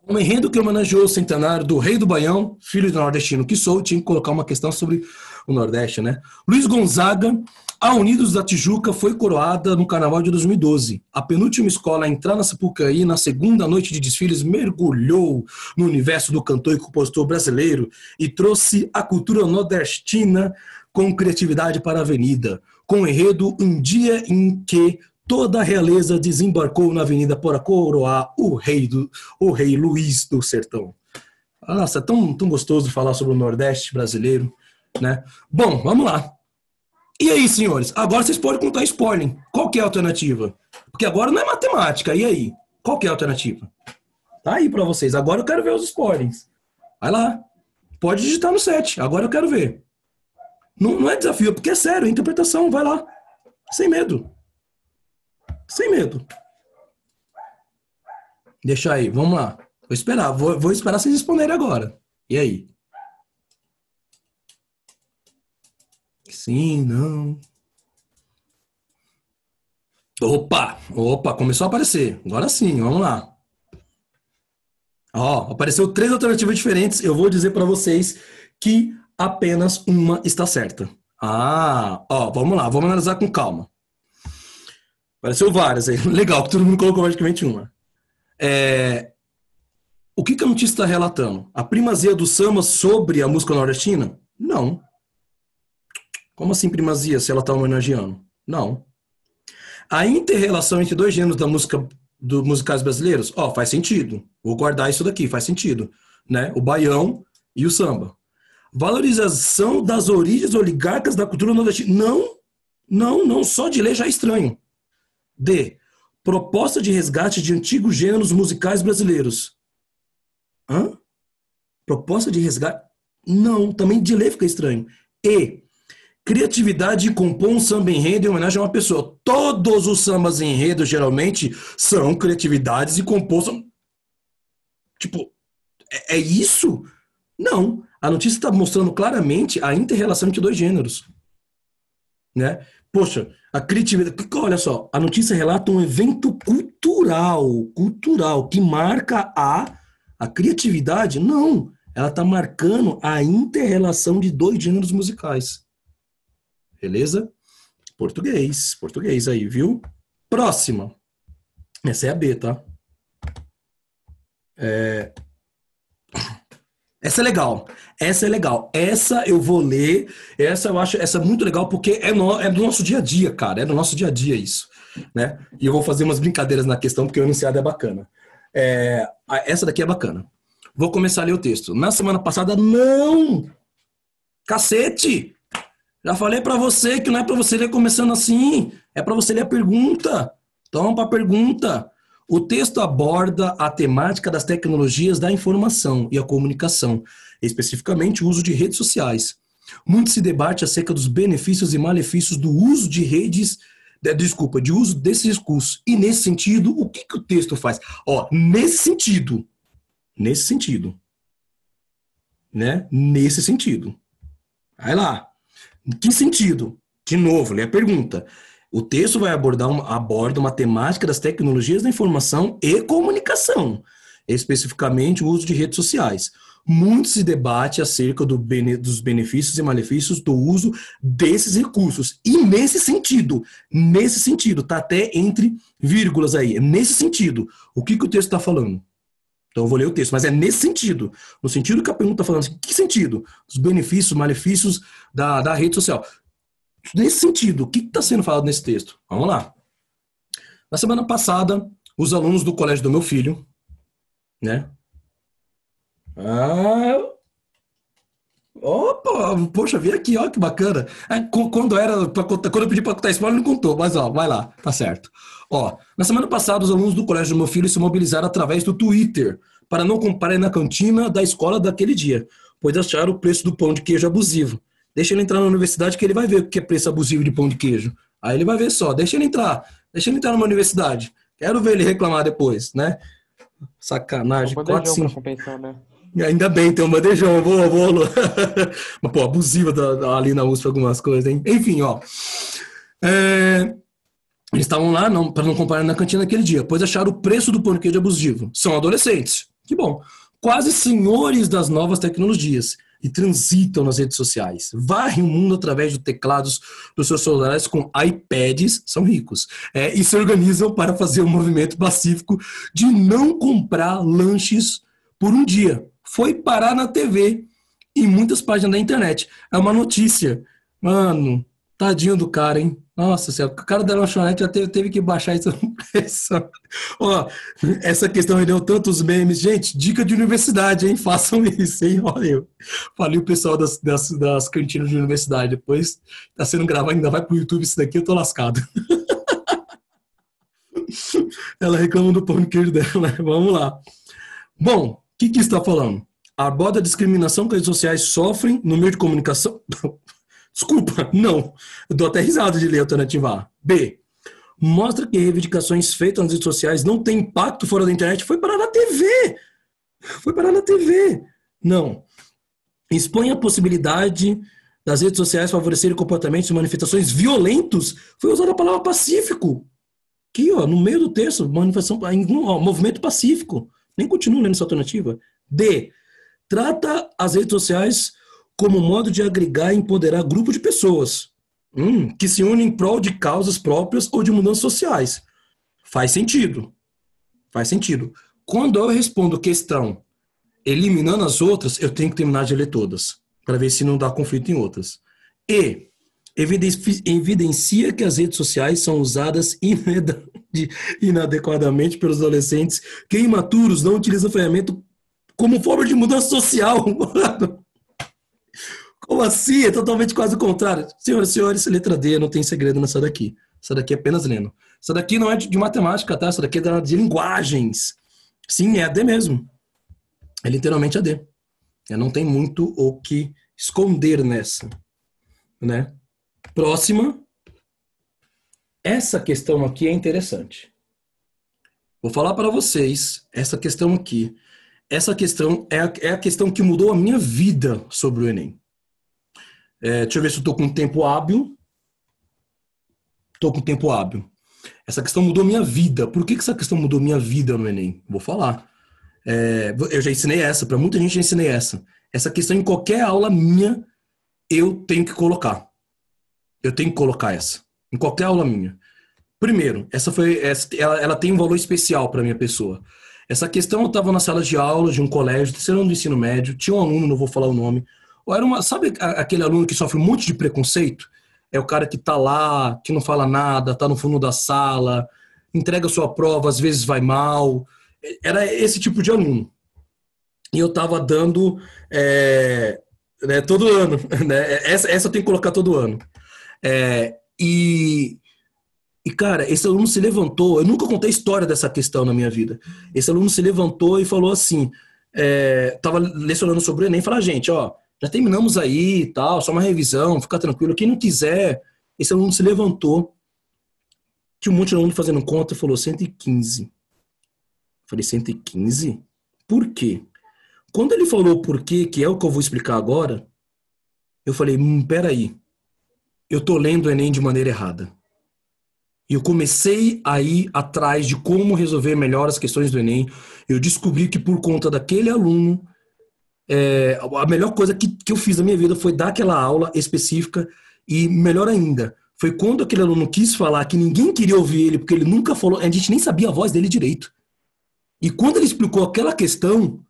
Um enredo que homenageou o centenário do Rei do Baião, filho do nordestino que sou, tinha que colocar uma questão sobre o Nordeste, né? Luiz Gonzaga, a Unidos da Tijuca foi coroada no Carnaval de 2012. A penúltima escola a entrar na Sapucaí, na segunda noite de desfiles, mergulhou no universo do cantor e compositor brasileiro e trouxe a cultura nordestina com criatividade para a avenida, com o enredo Um Dia em que toda a realeza desembarcou na avenida para coroar o rei Luiz do Sertão. Nossa, é tão gostoso falar sobre o Nordeste brasileiro, né? Bom, vamos lá. E aí, senhores? Agora vocês podem contar spoiler. Qual que é a alternativa? Porque agora não é matemática. E aí? Qual que é a alternativa? Tá aí pra vocês. Agora eu quero ver os spoilers. Vai lá. Pode digitar no set. Agora eu quero ver. Não é desafio, porque é sério. É interpretação. Vai lá. Sem medo. Sem medo. Deixa aí. Vamos lá. Vou esperar. Vou esperar vocês responderem agora. E aí? Sim, não. Opa, começou a aparecer. Agora sim, vamos lá. Ó, apareceu 3 alternativas diferentes. Eu vou dizer para vocês que apenas uma está certa. Vamos lá, vamos analisar com calma. Apareceu várias aí. Legal, que todo mundo colocou praticamente uma. O que a notícia está relatando? A primazia do samba sobre a música nordestina? Não. Como assim primazia, se ela está homenageando? Não. A inter-relação entre 2 gêneros da música, dos musicais brasileiros? Faz sentido. Vou guardar isso daqui, faz sentido. Né? O baião e o samba. Valorização das origens oligarcas da cultura nordestina? Não, só de ler já é estranho. D. Proposta de resgate de antigos gêneros musicais brasileiros? Hã? Proposta de resgate? Não, também de lei fica estranho. E criatividade de compor um samba enredo em homenagem a uma pessoa. Todos os sambas enredos, geralmente, são criatividades e compor... Tipo, é isso? Não. A notícia está mostrando claramente a inter-relação entre dois gêneros. Né? Poxa, a criatividade... Olha só, a notícia relata um evento cultural, que marca a criatividade. Não, ela está marcando a inter-relação de dois gêneros musicais. Beleza? Português aí, viu? Próxima. Essa é a B, tá? Essa é legal. Essa eu vou ler. Essa eu acho muito legal porque é do nosso dia a dia, cara. É do nosso dia a dia isso, né? E eu vou fazer umas brincadeiras na questão porque o enunciado é bacana. Essa daqui é bacana. Vou começar a ler o texto. Na semana passada, não! Cacete! Já falei pra você que não é pra você ler começando assim. É pra você ler a pergunta. Toma pra pergunta. O texto aborda a temática das tecnologias da informação e a comunicação, especificamente o uso de redes sociais. Muito se debate acerca dos benefícios e malefícios do uso de de uso desses recursos. E nesse sentido, o que o texto faz? Nesse sentido, né? Nesse sentido. Vai lá. Em que sentido? De novo, lê a pergunta. O texto vai aborda uma temática das tecnologias da informação e comunicação, especificamente o uso de redes sociais. Muito se debate acerca dos benefícios e malefícios do uso desses recursos. E nesse sentido, tá até entre vírgulas aí, nesse sentido, o que o texto está falando? Então eu vou ler o texto, mas é nesse sentido, no sentido que a pergunta está falando, que sentido? Os benefícios, malefícios da rede social. Nesse sentido, o que está sendo falado nesse texto? Vamos lá. Na semana passada, os alunos do colégio do meu filho, né? Poxa, vi aqui, ó, que bacana. Quando eu pedi para contar spoiler, não contou, mas vai lá, tá certo. Na semana passada, os alunos do colégio do meu filho se mobilizaram através do Twitter para não comprarem na cantina da escola daquele dia, pois acharam o preço do pão de queijo abusivo. Deixa ele entrar na universidade que ele vai ver o que é preço abusivo de pão de queijo. Aí ele vai ver só, deixa ele entrar numa universidade. Quero ver ele reclamar depois, né? Sacanagem. 4, 5... compensar, né? Ainda bem, tem um bandejão, bolo. Mas, pô, abusiva ali na USP algumas coisas, hein? Enfim, eles estavam lá para não comprar na cantina naquele dia, pois acharam o preço do pão de queijo abusivo. São adolescentes. Que bom. Quase senhores das novas tecnologias. E transitam nas redes sociais, varrem o mundo através de teclados dos seus celulares com iPads, são ricos, e se organizam para fazer um movimento pacífico de não comprar lanches por um dia. Foi parar na TV, em muitas páginas da internet. É uma notícia. Mano, tadinho do cara, hein? Nossa senhora, o cara da lanchonete já teve que baixar isso no preço. Essa questão rendeu tantos memes. Gente, dica de universidade, hein? Façam isso, hein? Olha, eu falei o pessoal das cantinas de universidade. Depois tá sendo gravado, ainda vai pro YouTube isso daqui, eu tô lascado. Ela reclama do pão de queijo dela, né? Vamos lá. Bom, o que está falando? Aborda a discriminação que as redes sociais sofrem no meio de comunicação... Desculpa, não. Eu dou até risada de ler a alternativa A. B. Mostra que reivindicações feitas nas redes sociais não têm impacto fora da internet. Foi parar na TV. Não. Expõe a possibilidade das redes sociais favorecerem comportamentos e manifestações violentos. Foi usada a palavra pacífico. Aqui, no meio do texto, movimento pacífico. Nem continuo lendo essa alternativa. D. Trata as redes sociais como modo de agregar e empoderar grupo de pessoas que se unem em prol de causas próprias ou de mudanças sociais. Faz sentido. Quando eu respondo questão eliminando as outras, eu tenho que terminar de ler todas, para ver se não dá conflito em outras. E evidencia que as redes sociais são usadas inadequadamente pelos adolescentes que imaturos não utilizam a ferramenta como forma de mudança social. Como assim? É totalmente quase o contrário. Senhoras e senhores, letra D, não tem segredo nessa daqui. Essa daqui é apenas lendo. Essa daqui não é de matemática, tá? Essa daqui é de linguagens. Sim, é a D mesmo. É literalmente AD. Não tem muito o que esconder nessa, né? Próxima. Essa questão aqui é interessante. Vou falar para vocês essa questão aqui. Essa questão é a questão que mudou a minha vida sobre o Enem. Deixa eu ver se eu estou com tempo hábil. Estou com tempo hábil. Essa questão mudou minha vida. Por que essa questão mudou minha vida no Enem? Vou falar. Eu já ensinei essa, para muita gente já ensinei essa. Essa questão em qualquer aula minha, eu tenho que colocar. Eu tenho que colocar essa. Em qualquer aula minha. Primeiro, ela tem um valor especial para minha pessoa. Essa questão, eu estava na sala de aula de um colégio, terceiro ano do ensino médio, tinha um aluno, não vou falar o nome, sabe aquele aluno que sofre um monte de preconceito? É o cara que tá lá, que não fala nada, tá no fundo da sala, entrega sua prova, às vezes vai mal. Era esse tipo de aluno. E eu tava dando né, todo ano. Né? Essa eu tenho que colocar todo ano. E, cara, esse aluno se levantou, eu nunca contei a história dessa questão na minha vida. Esse aluno se levantou e falou assim, tava lecionando sobre o Enem, falou, gente, ó, já terminamos aí e tal, só uma revisão, fica tranquilo, quem não quiser. Esse aluno se levantou, tinha um monte de aluno fazendo conta e falou 115. Falei, 115? Por quê? Quando ele falou por quê, que é o que eu vou explicar agora, eu falei, peraí, eu tô lendo o Enem de maneira errada. E eu comecei a ir atrás de como resolver melhor as questões do Enem. Eu descobri que por conta daquele aluno, a melhor coisa que eu fiz na minha vida foi dar aquela aula específica. E melhor ainda, foi quando aquele aluno quis falar que ninguém queria ouvir ele, porque ele nunca falou, a gente nem sabia a voz dele direito. E quando ele explicou aquela questão,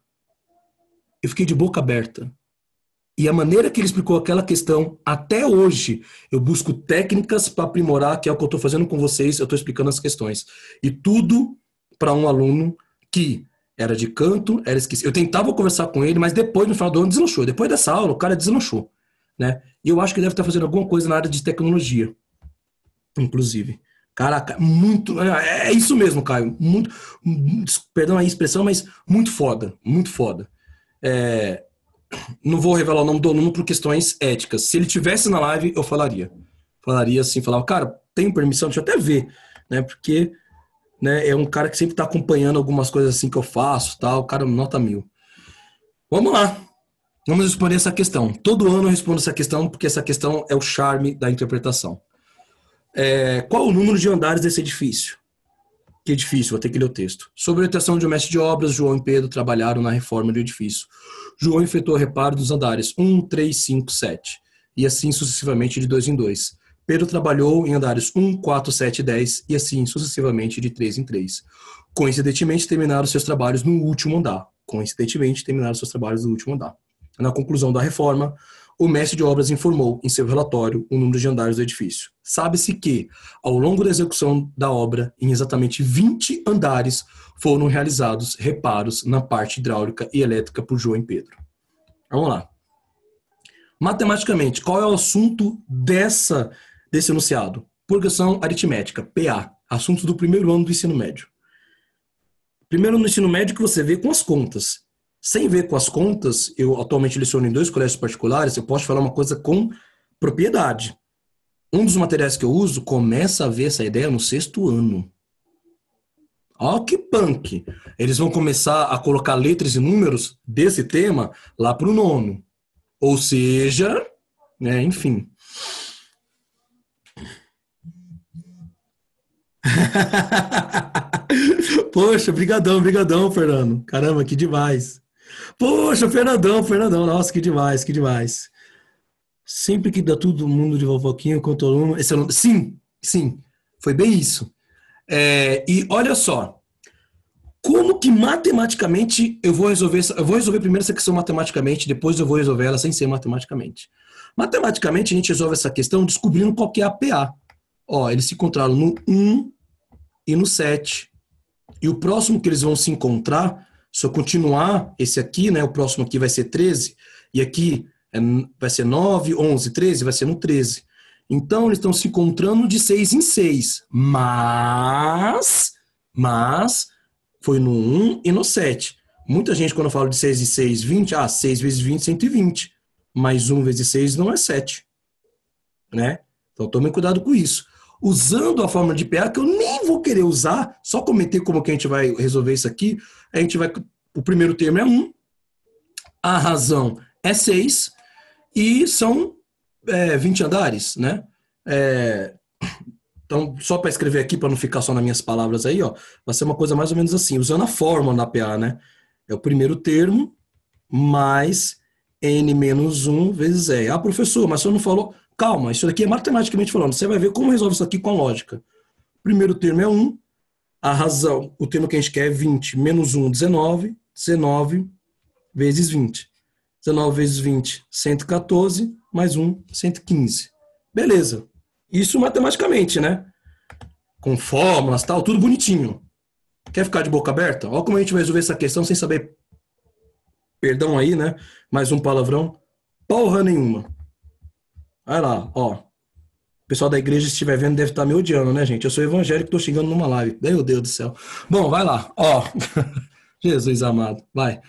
eu fiquei de boca aberta. E a maneira que ele explicou aquela questão, até hoje, eu busco técnicas para aprimorar, que é o que eu estou fazendo com vocês, eu estou explicando as questões. E tudo para um aluno que era de canto, era esquecido. Eu tentava conversar com ele, mas depois, no final do ano, deslanchou. Depois dessa aula, o cara deslanchou. Né? E eu acho que ele deve estar fazendo alguma coisa na área de tecnologia, inclusive. Caraca, muito... É isso mesmo, Caio. Muito, perdão a expressão, mas muito foda. Muito foda. Não vou revelar o nome do aluno por questões éticas. Se ele tivesse na live, eu falaria. Falaria assim, falava, cara, tenho permissão? Deixa eu até ver. Né? Porque né, é um cara que sempre está acompanhando algumas coisas assim que eu faço, tal. O cara nota 1000. Vamos lá. Vamos responder essa questão. Todo ano eu respondo essa questão, porque essa questão é o charme da interpretação. Qual o número de andares desse edifício? Que edifício? Vou ter que ler o texto. Sob a orientação de um mestre de obras, João e Pedro trabalharam na reforma do edifício. João efetuou o reparo dos andares 1, 3, 5, 7, e assim sucessivamente de 2 em 2. Pedro trabalhou em andares 1, 4, 7 e 10, e assim sucessivamente de 3 em 3. Coincidentemente, terminaram seus trabalhos no último andar. Na conclusão da reforma, o mestre de obras informou em seu relatório o número de andares do edifício. Sabe-se que, ao longo da execução da obra, em exatamente 20 andares, foram realizados reparos na parte hidráulica e elétrica por João e Pedro. Vamos lá. Matematicamente, qual é o assunto desse enunciado? Progressão aritmética, PA, assuntos do primeiro ano do ensino médio. Primeiro ano do ensino médio que você vê com as contas. Sem ver com as contas, eu atualmente leciono em 2 colégios particulares, eu posso falar uma coisa com propriedade. Um dos materiais que eu uso começa a ver essa ideia no 6º ano. Ó que punk! Eles vão começar a colocar letras e números desse tema lá para o 9º. Ou seja, né, enfim. Poxa, brigadão, Fernando. Caramba, que demais. Poxa, Fernandão, nossa, que demais. Sempre que dá todo mundo de fofoquinha contra o aluno, esse aluno, sim, foi bem isso. E olha só, como que matematicamente eu vou resolver primeiro essa questão matematicamente, depois eu vou resolver ela sem ser matematicamente. Matematicamente a gente resolve essa questão descobrindo qual que é a PA. Ó, eles se encontraram no 1 e no 7. E o próximo que eles vão se encontrar, se eu continuar, esse aqui, né, o próximo aqui vai ser 13, e aqui vai ser 9, 11, 13, vai ser no 13. Então, eles estão se encontrando de 6 em 6, mas foi no 1 e no 7. Muita gente, quando eu falo de 6 e 6, 20, 6 vezes 20, 120. Mas 1 vezes 6 não é 7. Né? Então, tome cuidado com isso. Usando a fórmula de PA, que eu nem vou querer usar, só comentei como que a gente vai resolver isso aqui. A gente vai... O primeiro termo é 1, a razão é 6, e são 20 andares, né? Então, só para escrever aqui, para não ficar só nas minhas palavras aí, ó, vai ser uma coisa mais ou menos assim, usando a fórmula da PA, né? É o primeiro termo mais n menos 1 vezes E. Professor, mas o senhor não falou... Calma, isso daqui é matematicamente falando. Você vai ver como resolve isso aqui com a lógica. O primeiro termo é 1, a razão, o termo que a gente quer é 20, menos 1, 19, 19 vezes 20. 19 vezes 20, 114, mais 1, 115. Beleza. Isso matematicamente, né? Com fórmulas, tal, tudo bonitinho. Quer ficar de boca aberta? Olha como a gente vai resolver essa questão sem saber, perdão aí, né? Mais um palavrão. Porra nenhuma. Vai lá, ó. O pessoal da igreja, se estiver vendo, deve estar me odiando, né, gente? Eu sou evangélico, tô xingando numa live. Meu Deus do céu. Bom, vai lá, ó. Jesus amado, vai.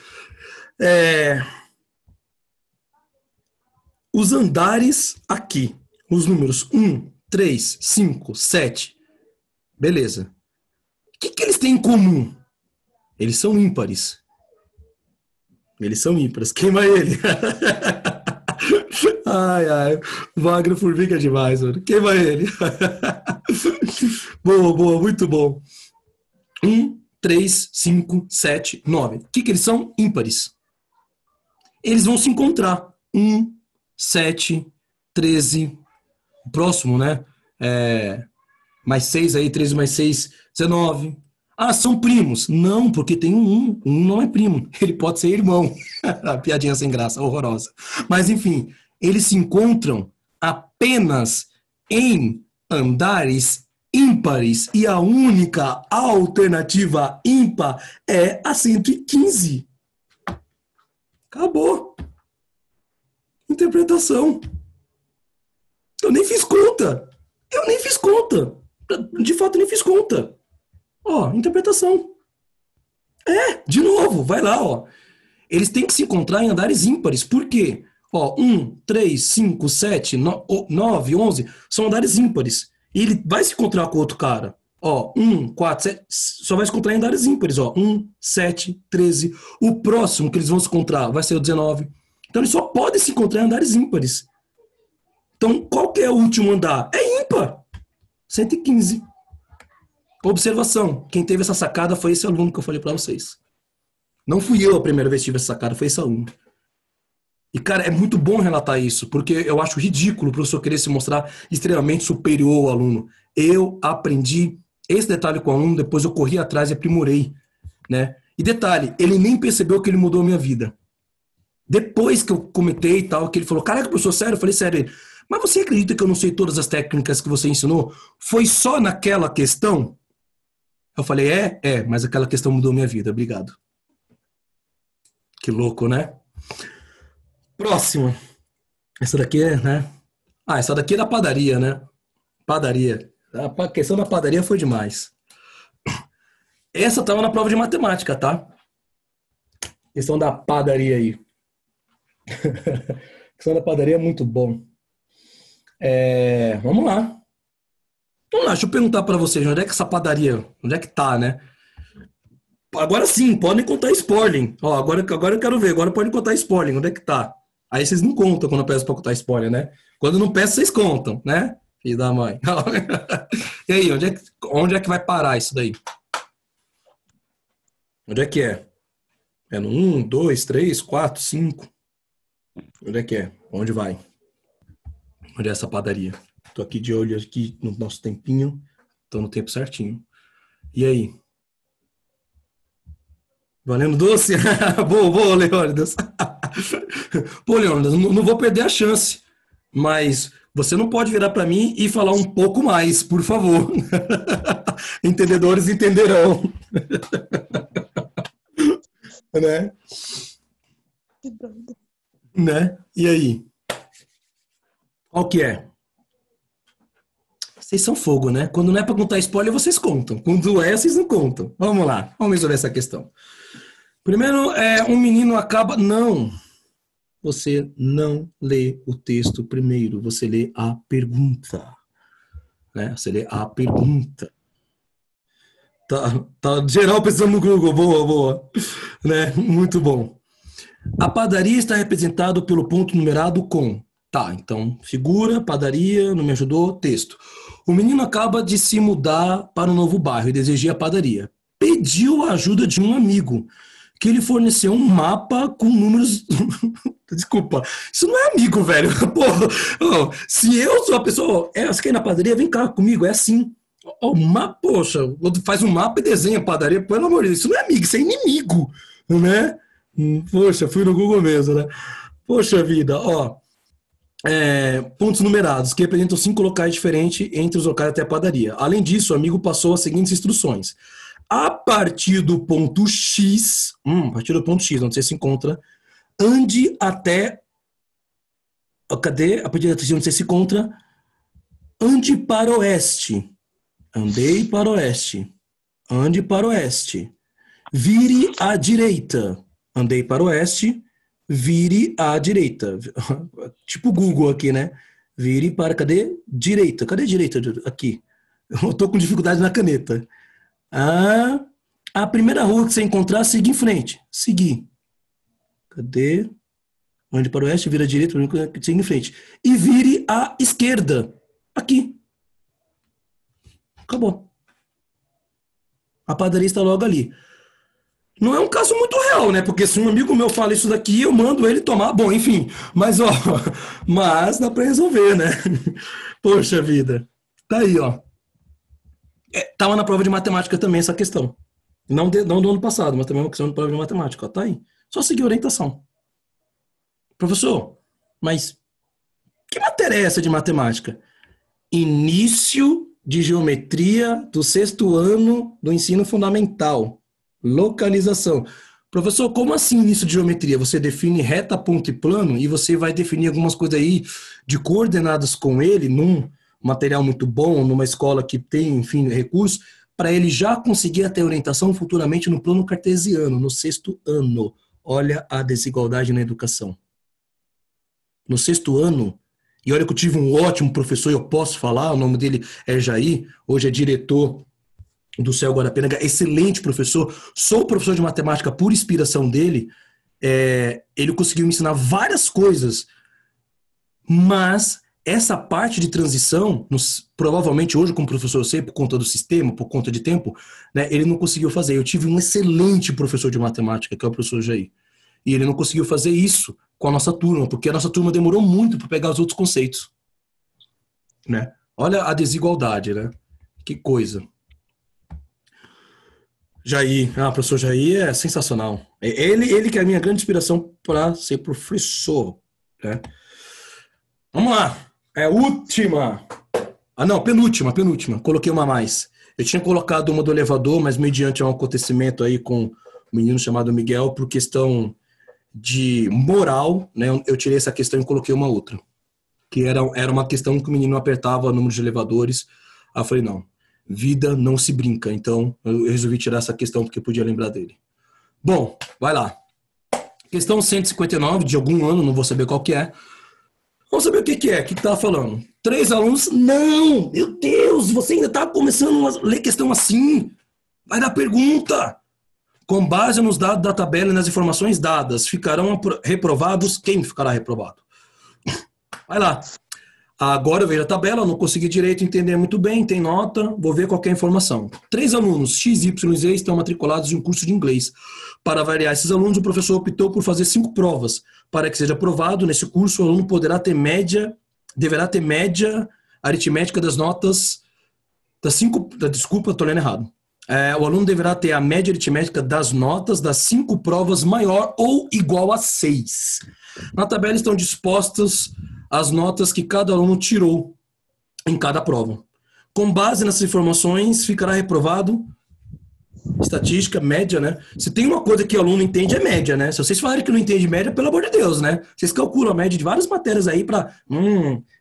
Os andares aqui, os números 1, 3, 5, 7. Beleza. O que eles têm em comum? Eles são ímpares. Eles são ímpares. Queima ele. Ai, o Wagner formiga demais, mano. Queima ele. Boa, muito bom. 1, 3, 5, 7, 9. O que eles são? Ímpares. Eles vão se encontrar. 1, 7, 13. O próximo, né? Mais 6 aí, 13 mais 6, 19. São primos. Não, porque tem um 1. Um não é primo. Ele pode ser irmão. Piadinha sem graça, horrorosa. Mas, enfim, eles se encontram apenas em andares ímpares. E a única alternativa ímpar é a 115. Acabou. Interpretação. Eu nem fiz conta. De fato, nem fiz conta. Ó, interpretação. De novo, vai lá, ó. Eles têm que se encontrar em andares ímpares. Por quê? Ó, 1, 3, 5, 7, 9, 11 são andares ímpares. E ele vai se encontrar com outro cara. Ó, 1, 4, 7, só vai se encontrar em andares ímpares. Ó, 1, 7, 13. O próximo que eles vão se encontrar vai ser o 19. Então eles só podem se encontrar em andares ímpares. Então, qual que é o último andar? É ímpar. 115. Observação. Quem teve essa sacada foi esse aluno que eu falei para vocês. Não fui eu a primeira vez que tive essa sacada, foi esse aluno. E, cara, é muito bom relatar isso, porque eu acho ridículo o professor querer se mostrar extremamente superior ao aluno. Eu aprendi esse detalhe com o aluno, depois eu corri atrás e aprimorei, né? E detalhe, ele nem percebeu que ele mudou a minha vida. Depois que eu comentei e tal, que ele falou, caraca, professor, sério? Eu falei, sério. Mas você acredita que eu não sei todas as técnicas que você ensinou? Foi só naquela questão? Eu falei, mas aquela questão mudou minha vida, obrigado. Que louco, né? Próxima. Essa daqui né? Essa daqui é da padaria, né? Padaria. A questão da padaria foi demais. Essa tava na prova de matemática, tá? Questão da padaria aí. Questão da padaria é muito bom. Vamos lá. Deixa eu perguntar para vocês, onde é que essa padaria, onde é que tá, né? Agora sim, podem contar spoiler. Ó, agora eu quero ver, agora podem contar spoiler, onde é que tá? Aí vocês não contam quando eu peço para contar spoiler, né? Quando não peço, vocês contam, né? Filho da mãe. E aí, onde é que vai parar isso daí? Onde é que é? É no 1, 2, 3, 4, 5? Onde é que é? Onde vai? Onde é essa padaria? Tô aqui de olho aqui no nosso tempinho. Tô no tempo certinho. E aí? Valendo doce? Boa, Leônidas. Pô, Leônidas, não vou perder a chance. Mas você não pode virar para mim e falar um pouco mais, por favor. Entendedores entenderão. Né? Que doido. Né? E aí? Qual que é? Vocês são fogo, né? Quando não é para contar spoiler, vocês contam. Quando é, vocês não contam. Vamos lá. Vamos resolver essa questão. Primeiro, um menino acaba... Não. Você não lê o texto primeiro. Você lê a pergunta. Né? Você lê a pergunta. Tá geral pensando no Google. Boa, boa. Né? Muito bom. A padaria está representada pelo ponto numerado com... Tá, então, figura, padaria, não me ajudou, texto. O menino acaba de se mudar para um novo bairro e deseja a padaria. Pediu a ajuda de um amigo, que ele forneceu um mapa com números... Desculpa, isso não é amigo, velho. Porra, se eu sou a pessoa... Você quer ir na padaria? Vem cá comigo, é assim. Poxa, faz um mapa e desenha a padaria. Pelo amor de Deus, isso não é amigo, isso é inimigo, né? Poxa, fui no Google mesmo, né? Poxa vida, pontos numerados, que representam 5 locais diferentes entre os locais até a padaria. Além disso, o amigo passou as seguintes instruções. A partir do ponto X, a partir do ponto X, onde você se encontra, ande até... Cadê? A partir de onde você se encontra, ande para o oeste. Andei para o oeste. Ande para o oeste. Vire à direita. Andei para o oeste. Vire à direita. Tipo Google aqui, né? Vire para... Cadê? Direita. Cadê direita? Aqui. Eu tô com dificuldade na caneta. A primeira rua que você encontrar, siga em frente. Seguir. Cadê? Ande para o oeste, vira à direita, siga em frente. E vire à esquerda. Aqui. Acabou. A padaria está logo ali. Não é um caso muito real, né? Porque se um amigo meu fala isso daqui, eu mando ele tomar. Bom, enfim. Mas, mas dá pra resolver, né? Poxa vida. Tá aí, tava na prova de matemática também essa questão. Não do ano passado, mas também uma questão de prova de matemática. Tá aí. Só seguir a orientação. Professor, mas que matéria é essa de matemática? Início de geometria do 6º ano do ensino fundamental. Localização. Professor, como assim início de geometria? Você define reta, ponto e plano e você vai definir algumas coisas aí de coordenadas com ele num material muito bom, numa escola que tem, enfim, recursos, para ele já conseguir ter orientação futuramente no plano cartesiano, no 6º ano. Olha a desigualdade na educação. No 6º ano, e olha que eu tive um ótimo professor, eu posso falar, o nome dele é Jair, hoje é diretor do Céu Guarapiranga, excelente professor, sou professor de matemática por inspiração dele, ele conseguiu me ensinar várias coisas, mas essa parte de transição, provavelmente hoje como professor eu sei, por conta do sistema, por conta de tempo, né, ele não conseguiu fazer. Eu tive um excelente professor de matemática, que é o professor Jair, e ele não conseguiu fazer isso com a nossa turma, porque a nossa turma demorou muito para pegar os outros conceitos, né? Olha a desigualdade, né? Que coisa. Jair, professor Jair é sensacional. Ele que é a minha grande inspiração para ser professor, né? Vamos lá. Última. Não, penúltima. Coloquei uma a mais. Eu tinha colocado uma do elevador, mas mediante um acontecimento aí com um menino chamado Miguel, por questão de moral, né? Eu tirei essa questão e coloquei uma outra. Que era uma questão que o menino apertava o número de elevadores. Aí eu falei, não. Vida não se brinca. Então, eu resolvi tirar essa questão porque eu podia lembrar dele. Bom, vai lá. Questão 159, de algum ano, não vou saber qual que é. Vamos saber o que é. O que tá falando? 3 alunos. Não! Meu Deus! Você ainda tá começando a ler questão assim? Vai dar pergunta! Com base nos dados da tabela e nas informações dadas, ficarão reprovados. Quem ficará reprovado? Vai lá. Agora eu vejo a tabela, não consegui direito entender muito bem, tem nota, vou ver qual é a informação. 3 alunos, X, Y e Z, estão matriculados em um curso de inglês. Para avaliar esses alunos, o professor optou por fazer 5 provas. Para que seja aprovado, nesse curso, o aluno deverá ter média aritmética das notas das 5... Desculpa, estou lendo errado. O aluno deverá ter a média aritmética das notas das 5 provas maior ou igual a 6. Na tabela estão dispostas as notas que cada aluno tirou em cada prova. Com base nessas informações, ficará reprovado estatística, média, né? Se tem uma coisa que o aluno entende, é média, né? Se vocês falarem que não entende média, pelo amor de Deus, né? Vocês calculam a média de várias matérias aí para...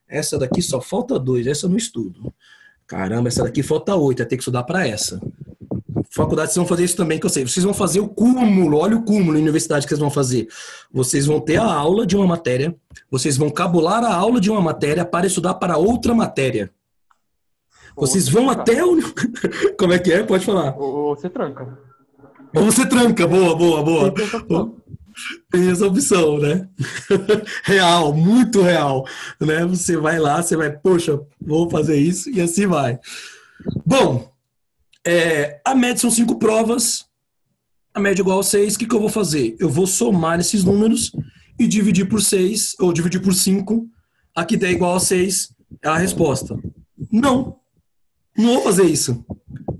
essa daqui só falta 2, essa eu não estudo. Caramba, essa daqui falta 8, vai ter que estudar para essa. Faculdade, vocês vão fazer isso também, que eu sei. Vocês vão fazer o cúmulo, olha o cúmulo na universidade que vocês vão fazer. Vocês vão ter a aula de uma matéria, vocês vão cabular a aula de uma matéria para estudar para outra matéria. Vocês vão até o... Como é que é? Pode falar. Ou você tranca. Ou você tranca, boa. Tem essa opção, né? Real, muito real. Né? Você vai lá, você vai, poxa, vou fazer isso e assim vai. Bom, a média são 5 provas, a média é igual a 6, o que eu vou fazer? Eu vou somar esses números e dividir por 6, ou dividir por 5, aqui der igual a 6, é a resposta. Não vou fazer isso.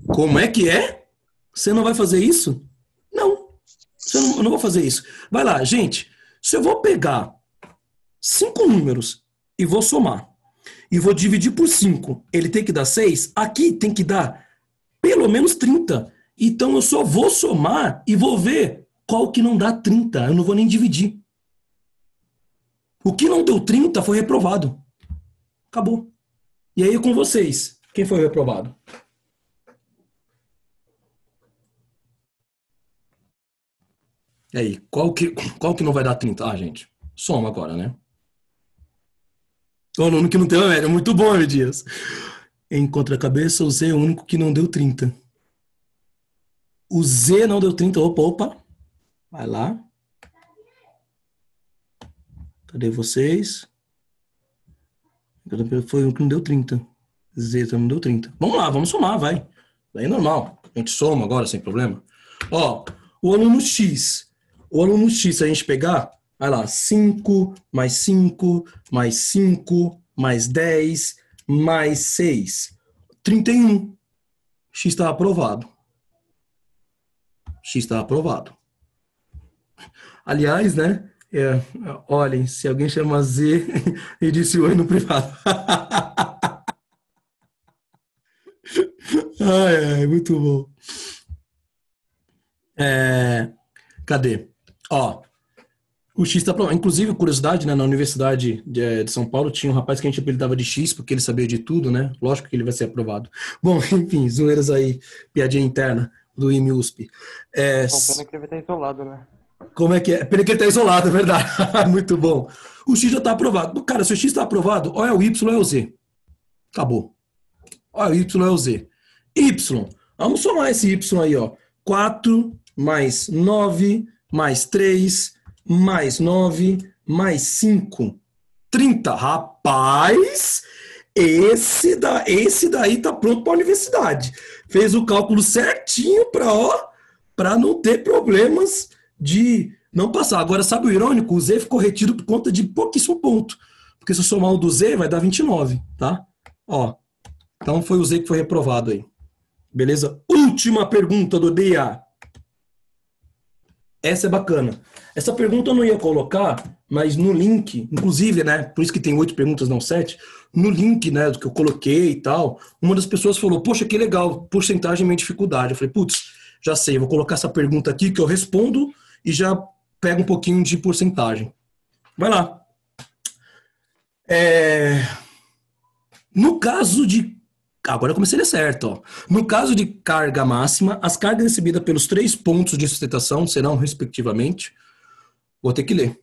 Como é que é? Você não vai fazer isso? Não, eu não vou fazer isso. Vai lá, gente, se eu vou pegar 5 números e vou somar, e vou dividir por 5, ele tem que dar 6, aqui tem que dar pelo menos 30. Então eu só vou somar e vou ver qual que não dá 30. Eu não vou nem dividir. O que não deu 30 foi reprovado. Acabou. E aí com vocês, quem foi reprovado? E aí, qual que não vai dar 30? Ah, gente, soma agora, né? O aluno que não tem uma média, muito bom, meu Dias. Em contracabeça, o Z é o único que não deu 30. O Z não deu 30. Opa. Vai lá. Cadê vocês? Foi o que não deu 30. Z também não deu 30. Vamos lá, vamos somar, vai. Daí é normal. A gente soma agora, sem problema. Ó, o aluno X. O aluno X, se a gente pegar, vai lá, 5, mais 5, mais 5, mais 10... mais 6, 31. X está aprovado. X está aprovado. Aliás, né? Olhem, se alguém chama Z e disse oi no privado. Ai, muito bom. Cadê? Ó. O X está aprovado. Inclusive, curiosidade, né, na Universidade de São Paulo tinha um rapaz que a gente apelidava de X, porque ele sabia de tudo, né? Lógico que ele vai ser aprovado. Bom, enfim, zoeiras aí, piadinha interna do IME-USP. Pena que ele vai estar isolado, né? Como é que é? Pena que ele está isolado, é verdade. Muito bom. O X já está aprovado. Cara, se o X está aprovado, ou é o Y ou é o Z. Acabou. Ou é o Y ou é o Z. Y. Vamos somar esse Y aí, ó. 4 mais 9 mais 3... mais 9, mais 5, 30. Rapaz, esse daí tá pronto para a universidade. Fez o cálculo certinho para não ter problemas de não passar. Agora, sabe o irônico? O Z ficou retido por conta de pouquíssimo ponto. Porque se eu somar o do Z, vai dar 29, tá? Ó, então foi o Z que foi reprovado aí. Beleza? Última pergunta do dia. Essa é bacana. Essa pergunta eu não ia colocar, mas no link, inclusive, né, por isso que tem 8 perguntas, não 7, no link, né, do que eu coloquei e tal, uma das pessoas falou, poxa, que legal, porcentagem é minha dificuldade. Eu falei, putz, já sei, vou colocar essa pergunta aqui que eu respondo e já pego um pouquinho de porcentagem. Vai lá. No caso de... Agora eu comecei a ler certo, ó. No caso de carga máxima, as cargas recebidas pelos 3 pontos de sustentação serão, respectivamente... Vou ter que ler.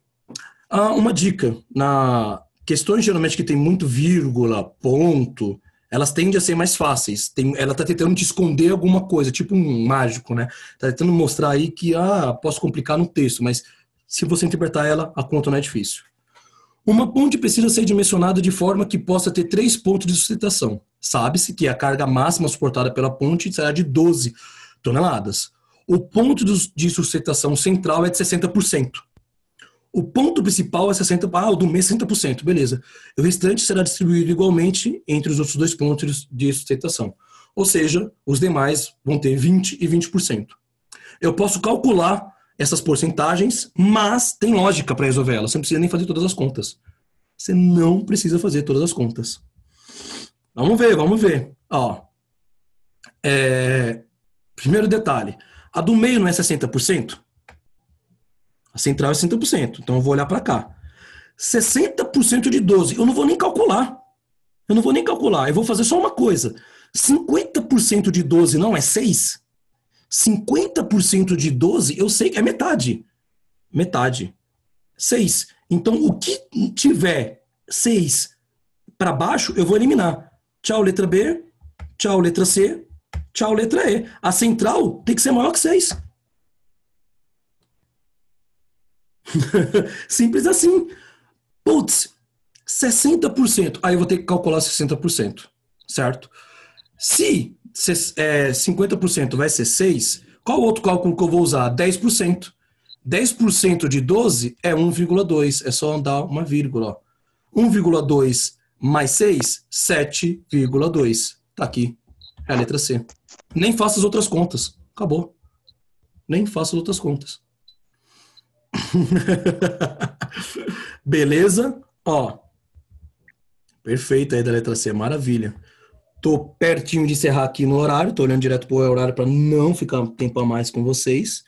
Uma dica. Na questões, geralmente, que tem muito vírgula, ponto, elas tendem a ser mais fáceis. Ela está tentando te esconder alguma coisa, tipo um mágico, né? Está tentando mostrar aí que, posso complicar no texto, mas se você interpretar ela, a conta não é difícil. Uma ponte precisa ser dimensionada de forma que possa ter 3 pontos de sustentação. Sabe-se que a carga máxima suportada pela ponte será de 12 toneladas. O ponto de sustentação central é de 60%. O ponto principal é 60%. O do mês é 60%, beleza. O restante será distribuído igualmente entre os outros 2 pontos de sustentação. Ou seja, os demais vão ter 20% e 20%. Eu posso calcular essas porcentagens, mas tem lógica para resolver elas. Você não precisa nem fazer todas as contas. Você não precisa fazer todas as contas. Vamos ver. Ó, primeiro detalhe. A do meio não é 60%? A central é 60%. Então eu vou olhar para cá. 60% de 12. Eu não vou nem calcular. Eu vou fazer só uma coisa. 50% de 12 não é 6? 50% de 12, eu sei que é metade. Metade. 6. Então, o que tiver 6 para baixo, eu vou eliminar. Tchau, letra B. Tchau, letra C. Tchau, letra E. A central tem que ser maior que 6. Simples assim. Putz, 60%. Aí eu vou ter que calcular 60%. Certo? Se 50% vai ser 6, qual outro cálculo que eu vou usar? 10%. 10% de 12 é 1,2. É só andar uma vírgula. 1,2 mais 6, 7,2. Tá aqui. É a letra C. Nem faço as outras contas. Acabou. Nem faço as outras contas. Beleza? Ó. Perfeito aí da letra C. Maravilha. Tô pertinho de encerrar aqui no horário. Tô olhando direto pro horário para não ficar tempo a mais com vocês.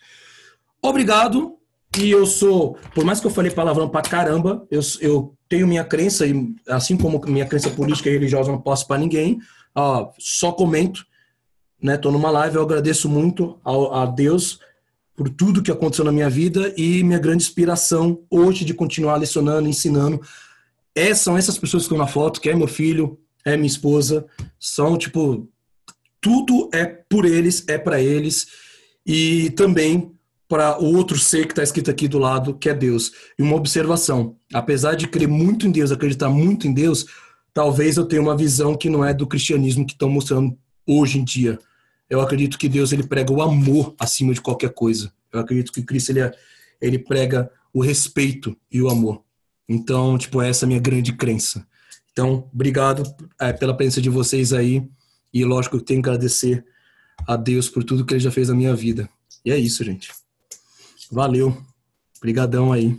Obrigado. E eu sou, por mais que eu falei palavrão pra caramba, eu tenho minha crença, e assim como minha crença política e religiosa, eu não posso para ninguém. Só comento, né? Tô numa live, eu agradeço muito a Deus por tudo que aconteceu na minha vida e minha grande inspiração hoje de continuar lecionando, ensinando. São essas pessoas que estão na foto, que é meu filho, é minha esposa, são tipo, tudo é por eles, é para eles, e também para o outro ser que está escrito aqui do lado, que é Deus. E uma observação, apesar de crer muito em Deus, acreditar muito em Deus, talvez eu tenha uma visão que não é do cristianismo que estão mostrando hoje em dia. Eu acredito que Deus ele prega o amor acima de qualquer coisa. Eu acredito que Cristo ele prega o respeito e o amor. Então, tipo, essa é a minha grande crença. Então, obrigado pela presença de vocês aí. E lógico que eu tenho que agradecer a Deus por tudo que ele já fez na minha vida. E é isso, gente. Valeu. Obrigadão aí.